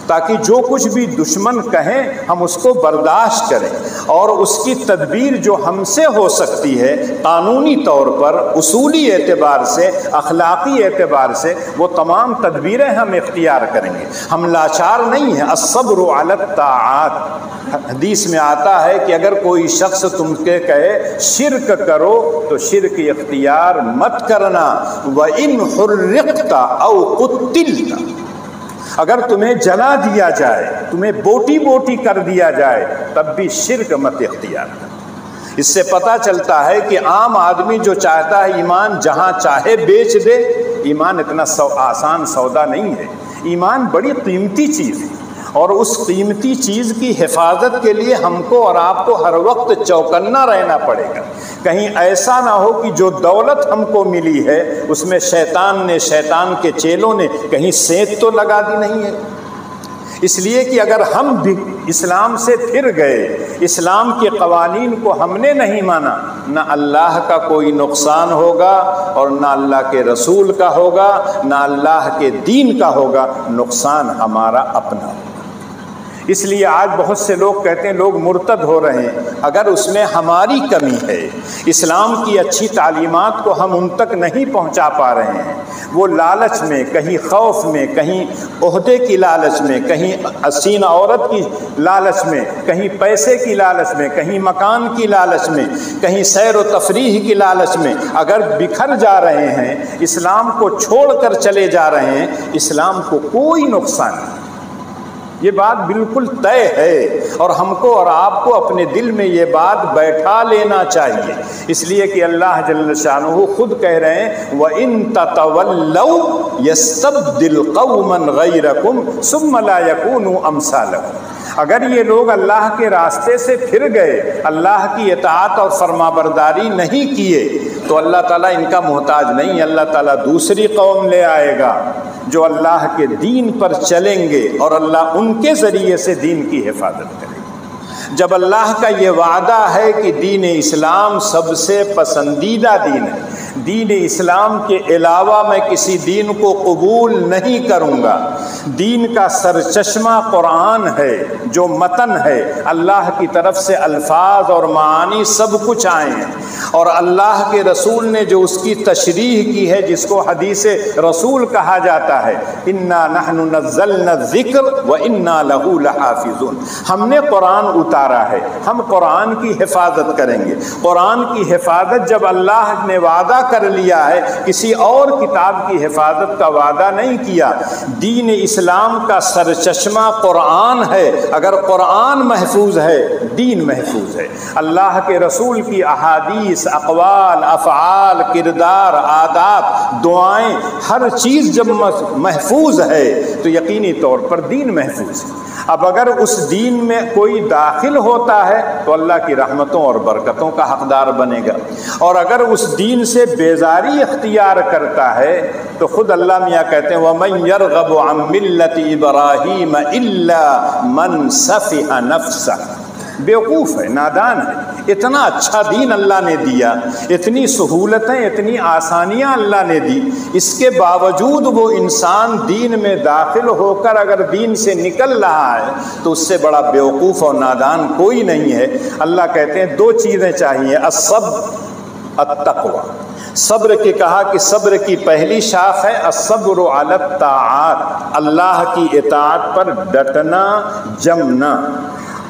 تاکہ جو کچھ بھی دشمن کہیں ہم اس کو برداشت کریں، اور اس کی تدبیر جو ہم سے ہو سکتی ہے قانونی طور پر، اصولی اعتبار سے، اخلاقی اعتبار سے، وہ تمام تدبیریں ہم اختیار کریں گے۔ ہم لاچار نہیں ہیں۔ الصبر علی الطاعات، حدیث میں آتا ہے کہ اگر کوئی شخص تم کے کہے شرک کرو تو شرک اختیار مت کرنا، وَإِنْ حُرِّقْتَ أَوْ قُتِّلْتَ، اگر تمہیں جلا دیا جائے، تمہیں بوٹی بوٹی کر دیا جائے، تب بھی شرک مت اختیار کر۔ اس سے پتہ چلتا ہے کہ عام آدمی جو چاہتا ہے ایمان جہاں چاہے بیچ دے، ایمان اتنا آسان سودا نہیں ہے۔ ایمان بڑی قیمتی چیز ہے، اور اس قیمتی چیز کی حفاظت کے لیے ہم کو اور آپ کو ہر وقت چوکنا رہنا پڑے گا۔ کہیں ایسا نہ ہو کہ جو دولت ہم کو ملی ہے اس میں شیطان کے چیلوں نے کہیں سینت تو لگا دی نہیں ہے۔ اس لیے کہ اگر ہم بھی اسلام سے پھر گئے، اسلام کے قوانین کو ہم نے نہیں مانا، نہ اللہ کا کوئی نقصان ہوگا اور نہ اللہ کے رسول کا ہوگا، نہ اللہ کے دین کا ہوگا، نقصان ہمارا اپنا ہوگا۔ اس لیے آج بہت سے لوگ کہتے ہیں لوگ مرتد ہو رہے ہیں، اگر اس میں ہماری کمی ہے، اسلام کی اچھی تعلیمات کو ہم ان تک نہیں پہنچا پا رہے ہیں، وہ لالچ میں، کہیں خوف میں، کہیں عہدے کی لالچ میں، کہیں حسین عورت کی لالچ میں، کہیں پیسے کی لالچ میں، کہیں مکان کی لالچ میں، کہیں سیر و تفریح کی لالچ میں اگر بکھر جا رہے ہیں، اسلام کو چھوڑ کر چلے جا رہے ہیں، اسلام کو کوئی نقصان نہیں۔ یہ بات بالکل طے ہے، اور ہم کو اور آپ کو اپنے دل میں یہ بات بیٹھا لینا چاہیے، اس لیے کہ اللہ جل شانہ خود کہہ رہے ہیں وَإِن تَتَوَلَّوْا يَسْتَبْدِلْ قَوْمًا غَيْرَكُمْ ثُمَّ لَا يَكُونُوا أَمْثَالَكُمْ۔ اگر یہ لوگ اللہ کے راستے سے پھر گئے، اللہ کی اطاعت اور فرمانبرداری نہیں کیے، تو اللہ تعالیٰ ان کا محتاج نہیں، اللہ تعالیٰ دوسری قوم لے آئے گا جو اللہ کے دین پر چلیں گے، اور اللہ ان کے ذریعے سے دین کی حفاظت کرے گا۔ جب اللہ کا یہ وعدہ ہے کہ دین اسلام سب سے پسندیدہ دین ہے، دین اسلام کے علاوہ میں کسی دین کو قبول نہیں کروں گا، دین کا سرچشمہ قرآن ہے جو متن ہے، اللہ کی طرف سے الفاظ اور معانی سب کچھ آئے ہیں، اور اللہ کے رسول نے جو اس کی تشریح کی ہے جس کو حدیث رسول کہا جاتا ہے، انا نحن نزلنا الذکر وانا لہ لحافظون، ہم نے قرآن اتارا ہے، ہم قرآن کی حفاظت کریں گے۔ قرآن کی حفاظت جب اللہ نے وعدہ کر لیا ہے، کسی اور کتاب کی حفاظت کا وعدہ نہیں کیا۔ دین اسلام کا سرچشمہ قرآن ہے، اگر قرآن محفوظ ہے دین محفوظ ہے۔ اللہ کے رسول کی احادیث، اقوال، افعال، کردار، عادات، دعائیں، ہر چیز جب محفوظ ہے تو یقینی طور پر دین محفوظ ہے۔ اب اگر اس دین میں کوئی داخل ہوتا ہے تو اللہ کی رحمتوں اور برکتوں کا حقدار بنے گا، اور اگر اس دین سے بیزاری اختیار کرتا ہے تو خود اللہ میاں کہتے ہیں وَمَن يَرْغَبُ عَن مِلَّةِ إِبْرَاهِيمَ إِلَّا مَن سَفِهَ نَفْسَهُ، بیوقوف ہے، نادان ہے۔ اتنا اچھا دین اللہ نے دیا، اتنی سہولتیں، اتنی آسانیاں اللہ نے دی، اس کے باوجود وہ انسان دین میں داخل ہو کر اگر دین سے نکل رہا ہے تو اس سے بڑا بیوقوف اور نادان کوئی نہیں ہے۔ اللہ کہتے ہیں دو چیزیں چاہیے، الصبر، التقوی۔ صبر کے کہا کہ صبر کی پہلی شاخ ہے الصبر علی الطاعات، اللہ کی اطاعت پر ڈٹنا، جمنا،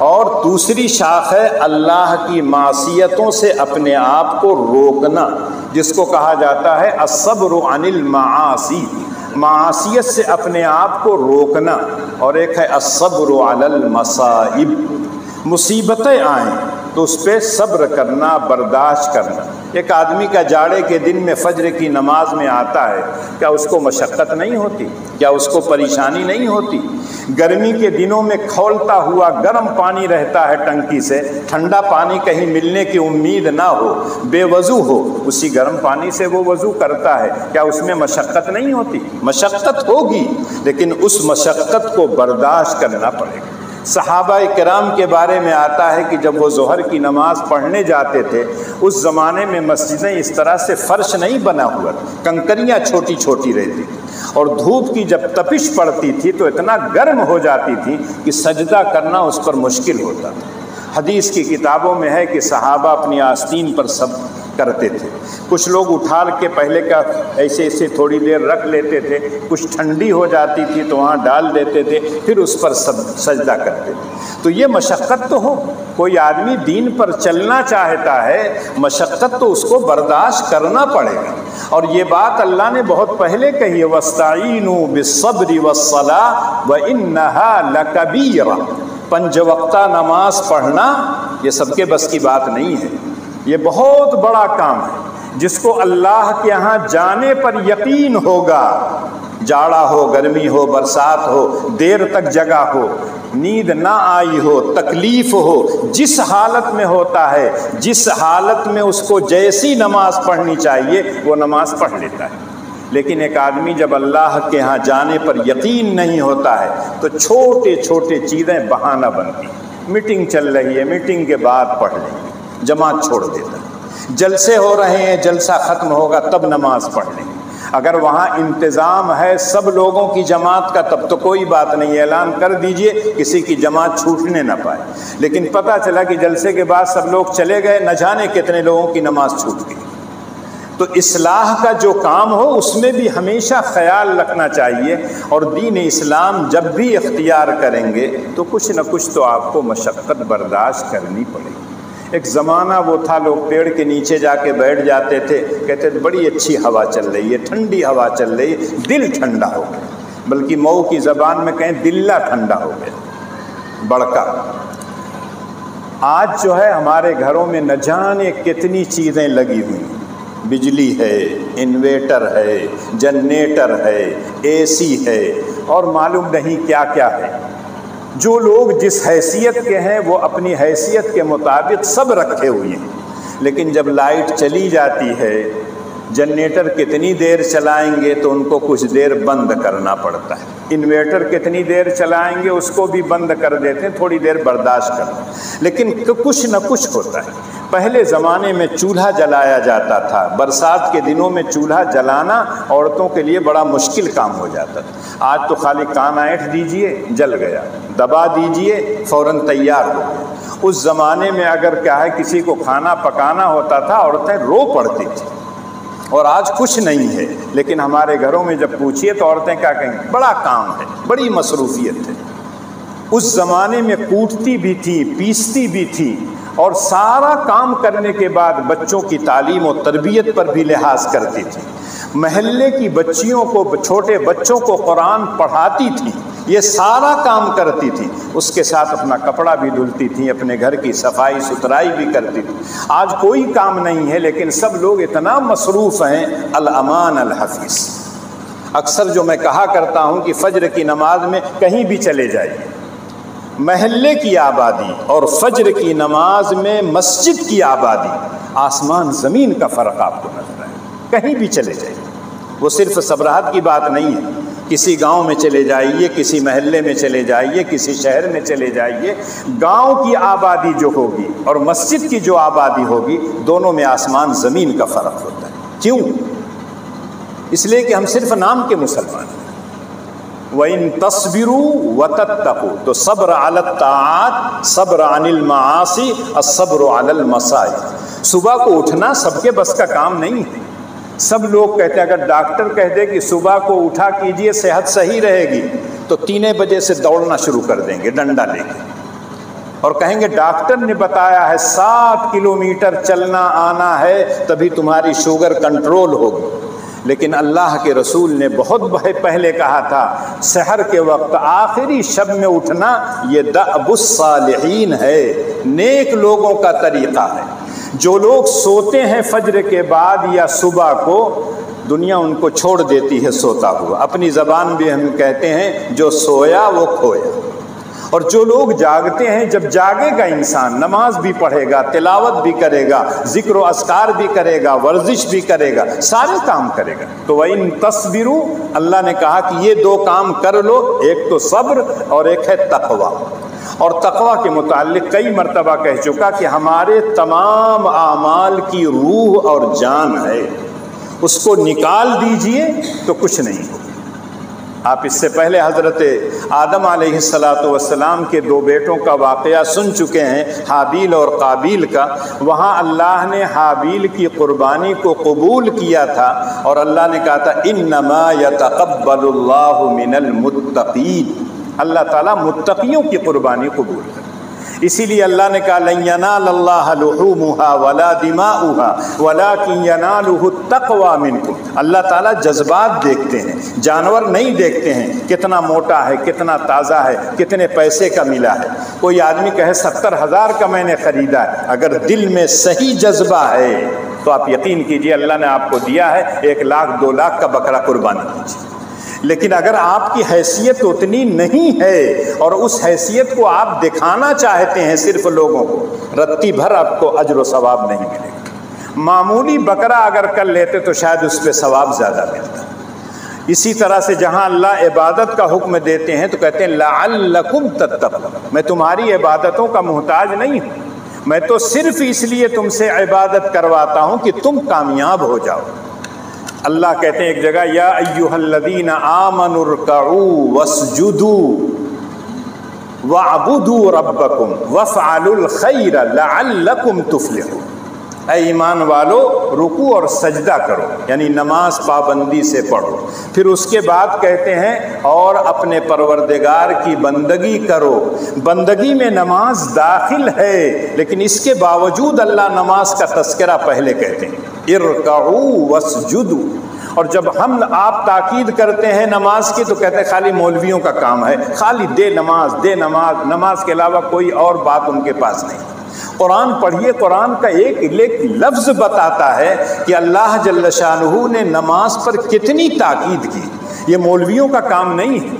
اور دوسری شاخ ہے اللہ کی معصیتوں سے اپنے آپ کو روکنا، جس کو کہا جاتا ہے الصبر عن المعاصی، معصیت سے اپنے آپ کو روکنا، اور ایک ہے الصبر علی المصائب، مصیبتیں آئیں تو اس پہ صبر کرنا، برداشت کرنا۔ ایک آدمی کا جاڑے کے دن میں فجر کی نماز میں آتا ہے، کیا اس کو مشقت نہیں ہوتی؟ کیا اس کو پریشانی نہیں ہوتی؟ گرمی کے دنوں میں کھولتا ہوا گرم پانی رہتا ہے ٹنکی سے، ٹھنڈا پانی کہیں ملنے کی امید نہ ہو، بے وضو ہو، اسی گرم پانی سے وہ وضو کرتا ہے، کیا اس میں مشقت نہیں ہوتی؟ مشقت ہوگی، لیکن اس مشقت کو برداشت کرنا پڑے گا۔ صحابہ کرام کے بارے میں آتا ہے کہ جب وہ ظہر کی نماز پڑھنے جاتے تھے، اس زمانے میں مسجدیں اس طرح سے فرش نہیں بنا ہوا، کنکریاں چھوٹی چھوٹی رہتی تھی، اور دھوپ کی جب تپش پڑتی تھی تو اتنا گرم ہو جاتی تھی کہ سجدہ کرنا اس پر مشکل ہوتا تھا۔ حدیث کی کتابوں میں ہے کہ صحابہ اپنی آستین پر سب کرتے تھے، کچھ لوگ اٹھا کے پہلے کا ایسے تھوڑی دیر رکھ لیتے تھے، کچھ ٹھنڈی ہو جاتی تھی تو وہاں ڈال دیتے تھے، پھر اس پر سجدہ کرتے تھے۔ تو یہ مشقت تو ہو، کوئی آدمی دین پر چلنا چاہتا ہے، مشقت تو اس کو برداشت کرنا پڑے گا، اور یہ بات اللہ نے بہت پہلے کہی ہے، وَاسْتَعِينُوا بِالصَّبْرِ وَالصَّلَاةِ وَإِنَّهَا لَكَبِيرَةٌ۔ 5 وقتہ نماز پڑھنا یہ سب کے بس کی بات نہیں ہے، یہ بہت بڑا کام ہے، جس کو اللہ کے ہاں جانے پر یقین ہوگا، جاڑا ہو، گرمی ہو، برسات ہو، دیر تک جگا ہو، نیند نہ آئی ہو، تکلیف ہو، جس حالت میں ہوتا ہے، جس حالت میں اس کو جیسی نماز پڑھنی چاہیے وہ نماز پڑھ لیتا ہے۔ لیکن ایک آدمی جب اللہ کے ہاں جانے پر یقین نہیں ہوتا ہے تو چھوٹے چھوٹے چیزیں بہانہ بنتی ہیں، میٹنگ چل رہی ہے، میٹنگ کے بعد پڑھ لیں، جماعت چھوڑ دیتا ہے، جلسے ہو رہے ہیں، جلسہ ختم ہوگا تب نماز پڑھ لیں، اگر وہاں انتظام ہے سب لوگوں کی جماعت کا تب تو کوئی بات نہیں، اعلان کر دیجئے کسی کی جماعت چھوٹنے نہ پائے، لیکن پتہ چلا کہ جلسے کے بعد سب لوگ چلے گئے، نہ جانے کتنے لوگوں کی نماز چھوٹ گئی۔ تو اصلاح کا جو کام ہو اس میں بھی ہمیشہ خیال رکھنا چاہیے، اور دین اسلام جب بھی اختیار کریں گے تو کچھ نہ کچھ تو آپ کو مشقت برداشت کرنی پڑے گی۔ ایک زمانہ وہ تھا لوگ پیڑ کے نیچے جا کے بیٹھ جاتے تھے، کہتے تھے بڑی اچھی ہوا چل رہی ہے، ٹھنڈی ہوا چل رہی ہے، دل ٹھنڈا ہو گیا، بلکہ مئو کی زبان میں کہیں دلہ ٹھنڈا ہو گیا، بڑکا۔ آج جو ہے ہمارے گھروں میں نہ جانے کتنی چیزیں لگی ہوئی، بجلی ہے، انویٹر ہے، جنریٹر ہے، اے سی ہے، اور معلوم نہیں کیا کیا ہے۔ جو لوگ جس حیثیت کے ہیں وہ اپنی حیثیت کے مطابق سب رکھے ہوئے ہیں، لیکن جب لائٹ چلی جاتی ہے، جنریٹر کتنی دیر چلائیں گے تو ان کو کچھ دیر بند کرنا پڑتا ہے، انویٹر کتنی دیر چلائیں گے اس کو بھی بند کر دیتے ہیں، تھوڑی دیر برداشت کرتے ہیں، لیکن کچھ نہ کچھ ہوتا ہے۔ پہلے زمانے میں چولہا جلایا جاتا تھا، برسات کے دنوں میں چولہا جلانا عورتوں کے لیے بڑا مشکل کام ہو جاتا تھا، آج تو خالی کان اینٹھ دیجئے جل گیا، دبا دیجئے فوراً تیار ہو گیا۔ اس زمانے میں اگر کیا ہے کسی کو کھانا پکانا ہوتا تھا عورتیں رو پڑتی تھیں، اور آج کچھ نہیں ہے، لیکن ہمارے گھروں میں جب پوچھیے تو عورتیں کیا کہیں گی؟ بڑا کام ہے، بڑی مصروفیت ہے۔ اس زمانے میں کوٹتی بھی تھی، پیستی بھی تھی، اور سارا کام کرنے کے بعد بچوں کی تعلیم و تربیت پر بھی لحاظ کرتی تھی، محلے کی بچیوں کو، چھوٹے بچوں کو قرآن پڑھاتی تھی، یہ سارا کام کرتی تھی، اس کے ساتھ اپنا کپڑا بھی دھلتی تھی، اپنے گھر کی صفائی ستھرائی بھی کرتی تھی۔ آج کوئی کام نہیں ہے، لیکن سب لوگ اتنا مصروف ہیں، الامان الحفیظ۔ اکثر جو میں کہا کرتا ہوں کہ فجر کی نماز میں کہیں بھی چلے جائیے، محلے کی آبادی اور فجر کی نماز میں مسجد کی آبادی، آسمان زمین کا فرق آپ کو نظر آئے، کہیں بھی چلے جائیے۔ وہ صرف صبرحت کی بات نہیں ہے، کسی گاؤں میں چلے جائیے، کسی محلے میں چلے جائیے، کسی شہر میں چلے جائیے، گاؤں کی آبادی جو ہوگی اور مسجد کی جو آبادی ہوگی، دونوں میں آسمان زمین کا فرق ہوتا ہے۔ کیوں؟ اس لیے کہ ہم صرف نام کے مسلمان ہیں۔ وَإِن تَصْبِرُوا وَتَتَّقُوا، تو صبر علی الطاعات، صبر عن المعاصی، الصبر علی المصائب۔ صبح کو اٹھنا سب کے بس کا کام نہیں ہے۔ سب لوگ کہتے ہیں، اگر ڈاکٹر کہہ دے کہ صبح کو اٹھا کیجئے صحت صحیح رہے گی، تو 3 بجے سے دوڑنا شروع کر دیں گے ڈنڈا لے کے، اور کہیں گے ڈاکٹر نے بتایا ہے 7 کلومیٹر چلنا آنا ہے تبھی تمہاری شوگر کنٹرول ہوگی۔ لیکن اللہ کے رسول نے بہت پہلے کہا تھا، سحر کے وقت آخری شب میں اٹھنا یہ دأب الصالحین ہے، نیک لوگوں کا طریقہ ہے۔ جو لوگ سوتے ہیں فجر کے بعد یا صبح کو، دنیا ان کو چھوڑ دیتی ہے سوتا ہوا. اپنی زبان بھی ہم کہتے ہیں جو سویا وہ کھویا. اور جو لوگ جاگتے ہیں، جب جاگے گا انسان نماز بھی پڑھے گا، تلاوت بھی کرے گا، ذکر و اذکار بھی کرے گا، ورزش بھی کرے گا، سارے کام کرے گا. تو وَإِن تَصْبِرُوا، اللہ نے کہا کہ یہ دو کام کر لو، ایک تو صبر اور ایک ہے تقوی. اور تقوی کے متعلق کئی مرتبہ کہہ چکا کہ ہمارے تمام اعمال کی روح اور جان ہے، اس کو نکال دیجئے تو کچھ نہیں ہوگا. آپ اس سے پہلے حضرت آدم علیہ السلام کے دو بیٹوں کا واقعہ سن چکے ہیں، حابیل اور قابیل کا. وہاں اللہ نے حابیل کی قربانی کو قبول کیا تھا اور اللہ نے کہا تھا انما یتقبل اللہ من المتقین، اللہ تعالیٰ متقیوں کی قربانی قبول کرے. اسی لیے اللہ نے کہا لن ینال اللہ لحومها ولا دماؤها ولکن ینالہ التقوی منکم. اللہ تعالیٰ جذبات دیکھتے ہیں، جانور نہیں دیکھتے ہیں کتنا موٹا ہے، کتنا تازہ ہے، کتنے پیسے کا ملا ہے. کوئی آدمی کہے 70,000 کا میں نے خریدا ہے، اگر دل میں صحیح جذبہ ہے تو آپ یقین کیجئے اللہ نے آپ کو دیا ہے 1 لاکھ 2 لاکھ کا بکرا قربانی کیجیے. لیکن اگر آپ کی حیثیت اتنی نہیں ہے اور اس حیثیت کو آپ دکھانا چاہتے ہیں صرف لوگوں کو، رتی بھر آپ کو اجر و ثواب نہیں ملے گا. معمولی بکرا اگر کر لیتے تو شاید اس پہ ثواب زیادہ ملتا. اسی طرح سے جہاں اللہ عبادت کا حکم دیتے ہیں تو کہتے ہیں لعلکم تتقون، میں تمہاری عبادتوں کا محتاج نہیں ہوں، میں تو صرف اس لیے تم سے عبادت کرواتا ہوں کہ تم کامیاب ہو جاؤ. اللہ کہتے ہیں ایک جگہ یا ایھا الذین آمنوا ارکعوا واسجدوا واعبدوا ربکم وافعلوا الخیر لعلکم تفلحون. اے ایمان والو رکوع اور سجدہ کرو، یعنی نماز پابندی سے پڑھو. پھر اس کے بعد کہتے ہیں اور اپنے پروردگار کی بندگی کرو. بندگی میں نماز داخل ہے لیکن اس کے باوجود اللہ نماز کا تذکرہ پہلے کہتے ہیں ارکعوا واسجدوا. اور جب ہم آپ تاکید کرتے ہیں نماز کی تو کہتے ہیں خالی مولویوں کا کام ہے، خالی دے نماز دے نماز، نماز کے علاوہ کوئی اور بات ان کے پاس نہیں. قرآن پڑھیے، قرآن کا ایک لفظ بتاتا ہے کہ اللہ جل شانہ نے نماز پر کتنی تاکید کی. یہ مولویوں کا کام نہیں ہے،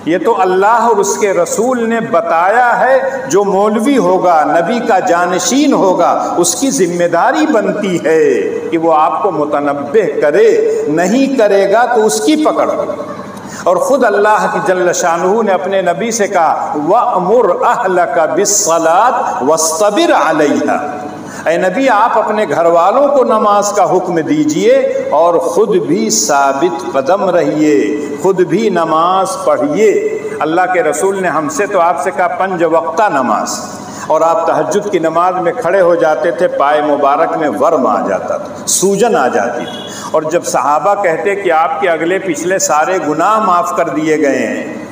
یہ تو اللہ اور اس کے رسول نے بتایا ہے. جو مولوی ہوگا، نبی کا جانشین ہوگا، اس کی ذمہ داری بنتی ہے کہ وہ آپ کو متنبہ کرے، نہیں کرے گا تو اس کی پکڑ ہو. اور خود اللہ کی جل شانہ نے اپنے نبی سے کہا وَأْمُرْ أَهْلَكَ بِالصَّلَاةِ وَاصْطَبِرْ عَلَيْهَا. اے نبی آپ اپنے گھر والوں کو نماز کا حکم دیجئے اور خود بھی ثابت قدم رہیے، خود بھی نماز پڑھیے. اللہ کے رسول نے ہم سے تو آپ سے کہا 5 وقتہ نماز، اور آپ تہجد کی نماز میں کھڑے ہو جاتے تھے، پائے مبارک میں ورم آ جاتا تھا، سوجن آ جاتی تھی. اور جب صحابہ کہتے کہ آپ کے اگلے پچھلے سارے گناہ معاف کر دیے گئے ہیں،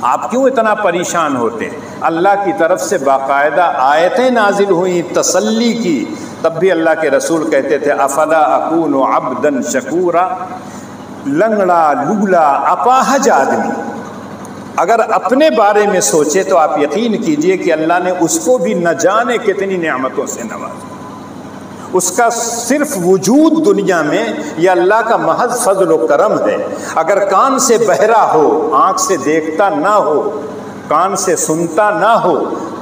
آپ کیوں اتنا پریشان ہوتے ہیں؟ اللہ کی طرف سے باقاعدہ آیتیں نازل ہوئیں تسلی کی، تب بھی اللہ کے رسول کہتے تھے افلا اکون عبدا شکورا. لنگڑا لولا اپاہج آدمی اگر اپنے بارے میں سوچے تو آپ یقین کیجئے کہ اللہ نے اس کو بھی نہ جانے کتنی نعمتوں سے نوازا. اس کا صرف وجود دنیا میں یہ اللہ کا محض فضل و کرم ہے. اگر کان سے بہرا ہو، آنکھ سے دیکھتا نہ ہو، کان سے سنتا نہ ہو،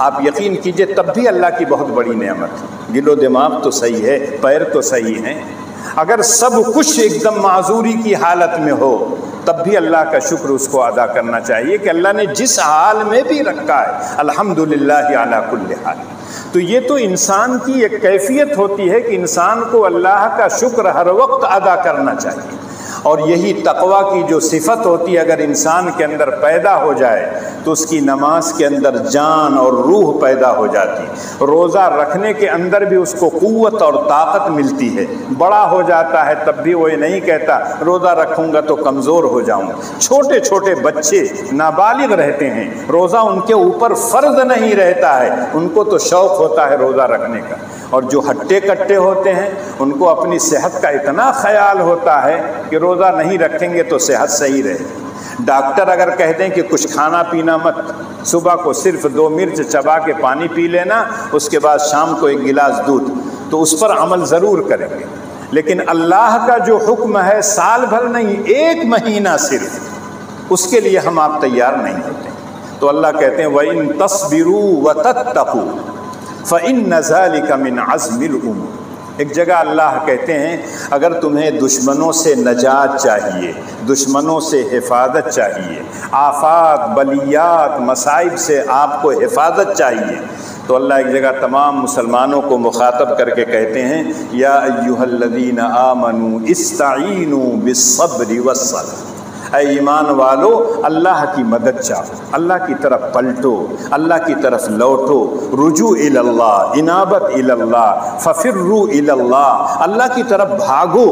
آپ یقین کیجئے تب بھی اللہ کی بہت بڑی نعمت ہے. دل و دماغ تو صحیح ہے، پیر تو صحیح ہیں. اگر سب کچھ ایک دم معذوری کی حالت میں ہو تب بھی اللہ کا شکر اس کو ادا کرنا چاہیے کہ اللہ نے جس حال میں بھی رکھا ہے الحمدللہ علی کل حال. تو یہ تو انسان کی ایک کیفیت ہوتی ہے کہ انسان کو اللہ کا شکر ہر وقت ادا کرنا چاہیے. اور یہی تقوی کی جو صفت ہوتی ہے اگر انسان کے اندر پیدا ہو جائے تو اس کی نماز کے اندر جان اور روح پیدا ہو جاتی. روزہ رکھنے کے اندر بھی اس کو قوت اور طاقت ملتی ہے. بڑا ہو جاتا ہے تب بھی وہ یہ نہیں کہتا روزہ رکھوں گا تو کمزور ہو جاؤں. چھوٹے چھوٹے بچے نابالغ رہتے ہیں، روزہ ان کے اوپر فرض نہیں رہتا ہے، ان کو تو شوق ہوتا ہے روزہ رکھنے کا. اور جو ہٹے کٹے ہوتے ہیں ان کو اپنی صحت کا اتنا خیال ہوتا ہے کہ روزہ نہیں رکھیں گے تو صحت صحیح رہے. ڈاکٹر اگر کہتے ہیں کہ کچھ کھانا پینا مت، صبح کو صرف 2 مرچ چبا کے پانی پی لینا، اس کے بعد شام کو 1 گلاس دودھ، تو اس پر عمل ضرور کریں گے. لیکن اللہ کا جو حکم ہے سال بھر نہیں، 1 مہینہ صرف، اس کے لیے ہم آپ تیار نہیں ہوتے۔ تو اللہ کہتے ہیں وَإِن تَصْبِرُوا وَتَتَّقُوا فَإِنَّ ذَلِكَ مِنْ عَزْمِ الْأُمُورِ۔ ایک جگہ اللہ کہتے ہیں اگر تمہیں دشمنوں سے نجات چاہیے، دشمنوں سے حفاظت چاہیے، آفات، بلیات، مصائب سے آپ کو حفاظت چاہیے، تو اللہ ایک جگہ تمام مسلمانوں کو مخاطب کر کے کہتے ہیں یا ایھا الذین آمنوا استعینوا بالصبر والصلاۃ۔ اے ایمان والو، اللہ کی مدد چاہو، اللہ کی طرف پلٹو، اللہ کی طرف لوٹو، رجوع الی اللہ، انابت الی اللہ، ففروا الی اللہ، اللہ کی طرف بھاگو۔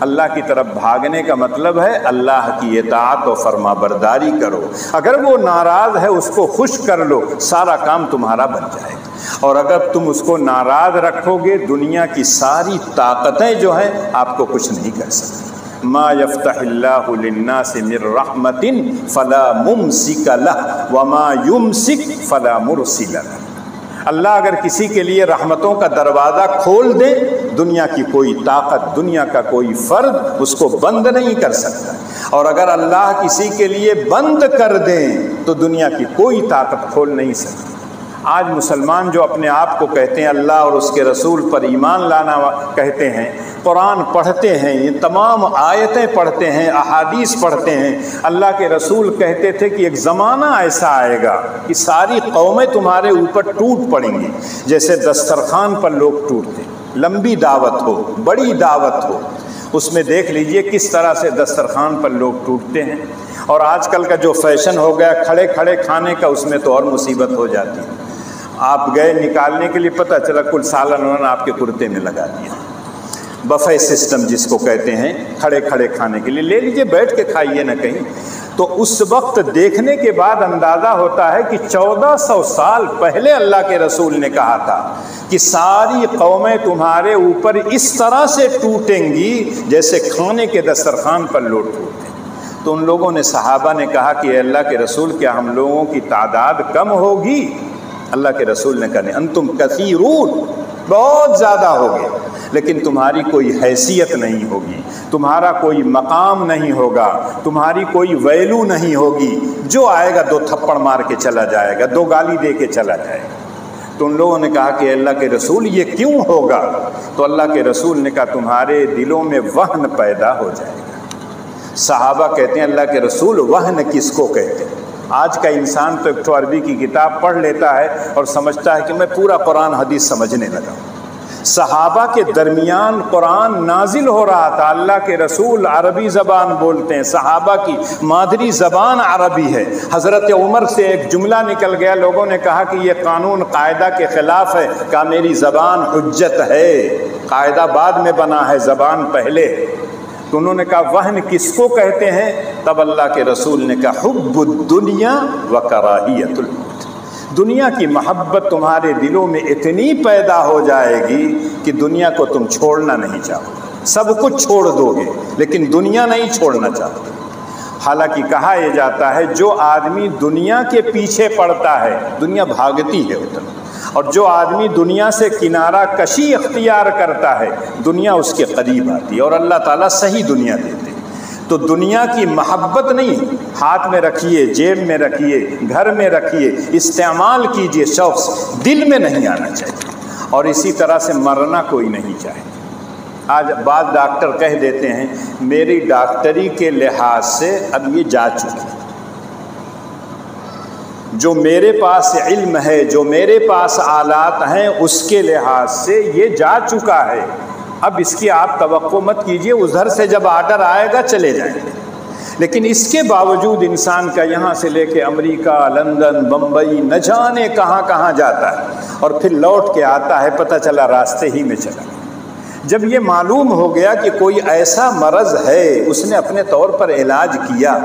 اللہ کی طرف بھاگنے کا مطلب ہے اللہ کی اطاعت و فرما برداری کرو، اگر وہ ناراض ہے اس کو خوش کر لو، سارا کام تمہارا بن جائے گا۔ اور اگر تم اس کو ناراض رکھو گے، دنیا کی ساری طاقتیں جو ہیں آپ کو کچھ نہیں کر سکتی۔ ما یفتح اللہ للناس من رحمت فلا ممسک لہ وما یمسک فلا مرسل لہ۔ اللہ اگر کسی کے لیے رحمتوں کا دروازہ کھول دے، دنیا کی کوئی طاقت، دنیا کا کوئی فرد اس کو بند نہیں کر سکتا، اور اگر اللہ کسی کے لیے بند کر دیں تو دنیا کی کوئی طاقت کھول نہیں سکتی۔ آج مسلمان جو اپنے آپ کو کہتے ہیں اللہ اور اس کے رسول پر ایمان لانا کہتے ہیں، قرآن پڑھتے ہیں، یہ تمام آیتیں پڑھتے ہیں، احادیث پڑھتے ہیں، اللہ کے رسول کہتے تھے کہ ایک زمانہ ایسا آئے گا کہ ساری قومیں تمہارے اوپر ٹوٹ پڑیں گی، جیسے دسترخوان پر لوگ ٹوٹتے، لمبی دعوت ہو، بڑی دعوت ہو، اس میں دیکھ لیجئے کس طرح سے دسترخوان پر لوگ ٹوٹتے ہیں۔ اور آج کل کا جو فیشن ہو گیا کھڑے کھڑے کھانے کا، اس میں تو اور مصیبت ہو جاتی ہے۔ آپ گئے نکالنے کے لیے، پتہ چلا کل سالن انہوں نے آپ کے کرتے میں لگا دیا۔ بفے سسٹم جس کو کہتے ہیں، کھڑے کھڑے کھانے کے لیے لے لیجئے، بیٹھ کے کھائیے نہ کہیں۔ تو اس وقت دیکھنے کے بعد اندازہ ہوتا ہے کہ 1400 سال پہلے اللہ کے رسول نے کہا تھا کہ ساری قومیں تمہارے اوپر اس طرح سے ٹوٹیں گی جیسے کھانے کے دسترخوان پر لوگ ٹوٹتے ہیں۔ تو ان لوگوں نے، صحابہ نے کہا کہ اے اللہ کے رسول، کیا ہم لوگوں کی تعداد کم ہوگی؟ اللہ کے رسول نے کہا نہیں، انتم کثیرون، بہت زیادہ ہوگے، لیکن تمہاری کوئی حیثیت نہیں ہوگی، تمہارا کوئی مقام نہیں ہوگا، تمہاری کوئی ویلو نہیں ہوگی، جو آئے گا 2 تھپڑ مار کے چلا جائے گا، 2 گالی دے کے چلا جائے گا۔ تو ان لوگوں نے کہا کہ اللہ کے رسول یہ کیوں ہوگا؟ تو اللہ کے رسول نے کہا تمہارے دلوں میں وہن پیدا ہو جائے گا۔ صحابہ کہتے ہیں اللہ کے رسول وہن کس کو کہتے ہیں؟ آج کا انسان تو ایک عربی کی کتاب پڑھ لیتا ہے اور سمجھتا ہے کہ میں پورا قرآن حدیث سمجھنے لگا۔ صحابہ کے درمیان قرآن نازل ہو رہا تھا، اللہ کے رسول عربی زبان بولتے ہیں، صحابہ کی مادری زبان عربی ہے۔ حضرت عمر سے ایک جملہ نکل گیا، لوگوں نے کہا کہ یہ قانون قاعدہ کے خلاف ہے، کہا میری زبان حجت ہے، قاعدہ بعد میں بنا ہے، زبان پہلے۔ تو انہوں نے کہا وہن کس کو کہتے ہیں؟ تب اللہ کے رسول نے کہا حب الدنیا و کراہیت الموت۔ دنیا کی محبت تمہارے دلوں میں اتنی پیدا ہو جائے گی کہ دنیا کو تم چھوڑنا نہیں چاہو، سب کچھ چھوڑ دو گے لیکن دنیا نہیں چھوڑنا چاہتے۔ حالانکہ کہا یہ جاتا ہے جو آدمی دنیا کے پیچھے پڑتا ہے، دنیا بھاگتی ہے اتنا، اور جو آدمی دنیا سے کنارہ کشی اختیار کرتا ہے، دنیا اس کے قریب آتی ہے، اور اللہ تعالیٰ صحیح دنیا دیتے ہیں۔ تو دنیا کی محبت نہیں، ہاتھ میں رکھیے، جیب میں رکھیے، گھر میں رکھیے، استعمال کیجئے، شوق دل میں نہیں آنا چاہیے، اور اسی طرح سے مرنا کوئی نہیں چاہے۔ آج بعض ڈاکٹر کہہ دیتے ہیں میری ڈاکٹری کے لحاظ سے اب یہ جا چکی، جو میرے پاس علم ہے، جو میرے پاس آلات ہیں، اس کے لحاظ سے یہ جا چکا ہے، اب اس کی آپ توقع مت کیجئے، ادھر سے جب آرڈر آئے گا چلے جائیں گے۔ لیکن اس کے باوجود انسان کا یہاں سے لے کے امریکہ، لندن، بمبئی، نہ جانے کہاں کہاں جاتا ہے، اور پھر لوٹ کے آتا ہے، پتہ چلا راستے ہی میں چلا۔ جب یہ معلوم ہو گیا کہ کوئی ایسا مرض ہے، اس نے اپنے طور پر علاج کیا،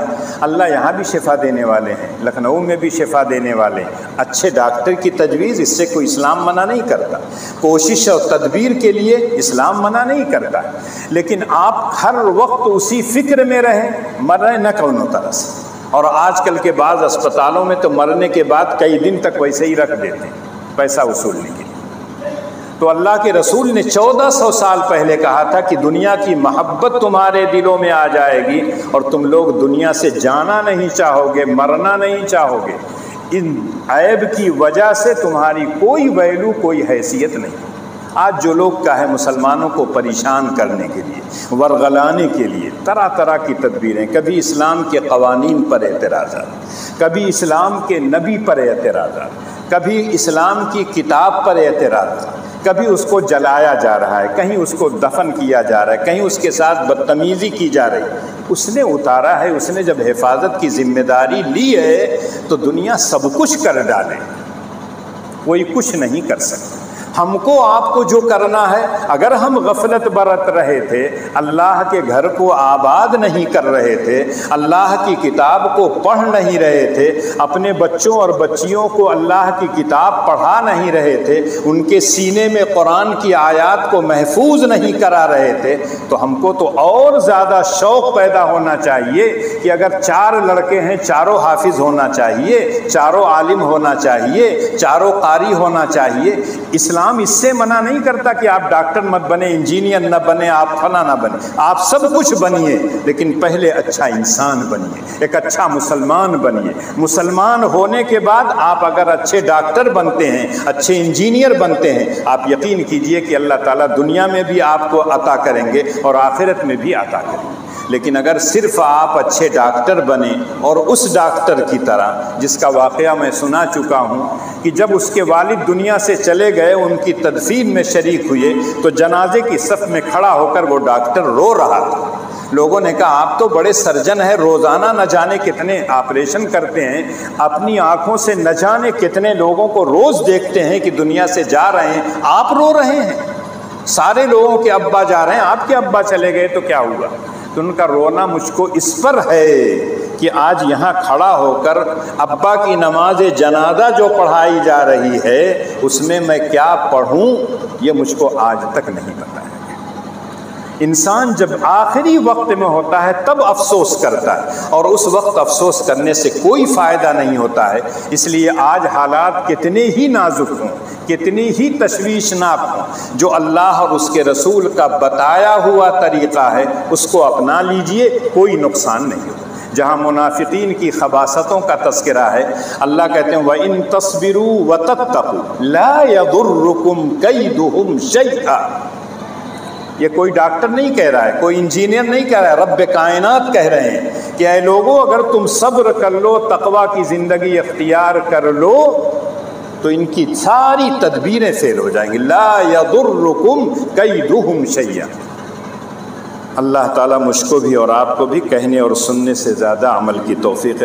اللہ یہاں بھی شفا دینے والے ہیں، لکھنؤ میں بھی شفا دینے والے ہیں، اچھے ڈاکٹر کی تجویز، اس سے کوئی اسلام منع نہیں کرتا، کوشش اور تدبیر کے لیے اسلام منع نہیں کرتا، لیکن آپ ہر وقت اسی فکر میں رہیں مرنے نہ کونوں طرح سے۔ اور آج کل کے بعض اسپتالوں میں تو مرنے کے بعد کئی دن تک ویسے ہی رکھ دیتے ہیں پیسہ وصولنے کے لیے۔ تو اللہ کے رسول نے 1400 سال پہلے کہا تھا کہ دنیا کی محبت تمہارے دلوں میں آ جائے گی اور تم لوگ دنیا سے جانا نہیں چاہو گے، مرنا نہیں چاہو گے، ان عیب کی وجہ سے تمہاری کوئی ویلو، کوئی حیثیت نہیں۔ آج جو لوگ کا ہے مسلمانوں کو پریشان کرنے کے لیے، ورغلانے کے لیے طرح طرح کی تدبیریں، کبھی اسلام کے قوانین پر اعتراضات، کبھی اسلام کے نبی پر اعتراضات، کبھی اسلام کی کتاب پر اعتراض، کبھی اس کو جلایا جا رہا ہے، کہیں اس کو دفن کیا جا رہا ہے، کہیں اس کے ساتھ بدتمیزی کی جا رہی ہے۔ اس نے اتارا ہے، اس نے جب حفاظت کی ذمہ داری لی ہے تو دنیا سب کچھ کر ڈالے، کوئی کچھ نہیں کر سکتا۔ ہم کو آپ کو جو کرنا ہے، اگر ہم غفلت برت رہے تھے، اللہ کے گھر کو آباد نہیں کر رہے تھے، اللہ کی کتاب کو پڑھ نہیں رہے تھے، اپنے بچوں اور بچیوں کو اللہ کی کتاب پڑھا نہیں رہے تھے، ان کے سینے میں قرآن کی آیات کو محفوظ نہیں کرا رہے تھے، تو ہم کو تو اور زیادہ شوق پیدا ہونا چاہیے کہ اگر 4 لڑکے ہیں، چاروں حافظ ہونا چاہیے، چاروں عالم ہونا چاہیے، چاروں قاری ہونا چاہیے۔ اسلام اس سے منع نہیں کرتا کہ آپ ڈاکٹر مت بنے، انجینئر نہ بنے، آپ فلاں نہ بنے، آپ سب کچھ بنیے، لیکن پہلے اچھا انسان بنیے، ایک اچھا مسلمان بنیے۔ مسلمان ہونے کے بعد آپ اگر اچھے ڈاکٹر بنتے ہیں، اچھے انجینئر بنتے ہیں، آپ یقین کیجئے کہ اللہ تعالیٰ دنیا میں بھی آپ کو عطا کریں گے اور آخرت میں بھی عطا کریں گے۔ لیکن اگر صرف آپ اچھے ڈاکٹر بنے اور اس ڈاکٹر کی طرح، جس کا واقعہ میں سنا چکا ہوں کہ جب اس کے والد دنیا سے چلے گئے، ان کی تدفین میں شریک ہوئے تو جنازے کی صف میں کھڑا ہو کر وہ ڈاکٹر رو رہا تھا۔ لوگوں نے کہا آپ تو بڑے سرجن ہیں، روزانہ نہ جانے کتنے آپریشن کرتے ہیں، اپنی آنکھوں سے نہ جانے کتنے لوگوں کو روز دیکھتے ہیں کہ دنیا سے جا رہے ہیں، آپ رو رہے ہیں؟ سارے لوگوں کے ابا جا رہے ہیں، آپ کے ابا چلے گئے تو کیا ہوا؟ تو ان کا رونا مجھ کو اس پر ہے کہ آج یہاں کھڑا ہو کر ابا کی نماز جنازہ جو پڑھائی جا رہی ہے اس میں میں کیا پڑھوں، یہ مجھ کو آج تک نہیں پتا ہے۔ انسان جب آخری وقت میں ہوتا ہے تب افسوس کرتا ہے، اور اس وقت افسوس کرنے سے کوئی فائدہ نہیں ہوتا ہے۔ اس لیے آج حالات کتنے ہی نازک ہوں، کتنی ہی تشویشناک ہوں، جو اللہ اور اس کے رسول کا بتایا ہوا طریقہ ہے اس کو اپنا لیجئے، کوئی نقصان نہیں ہوگا۔ جہاں منافقین کی خباثتوں کا تذکرہ ہے، اللہ کہتے ہیں وَإِن تَصْبِرُوا وَتَتَّقُوا لَا يَضُرُّكُمْ كَيْدُهُمْ شَيْئًا۔ یہ کوئی ڈاکٹر نہیں کہہ رہا ہے، کوئی انجینئر نہیں کہہ رہا ہے، رب کائنات کہہ رہے ہیں کہ اے لوگوں، اگر تم صبر کر لو، تقویٰ کی زندگی اختیار کر لو تو ان کی ساری تدبیریں فیل ہو جائیں گی۔ لا یضرکم کیدہم شیئا۔ اللہ تعالیٰ مجھ کو بھی اور آپ کو بھی کہنے اور سننے سے زیادہ عمل کی توفیق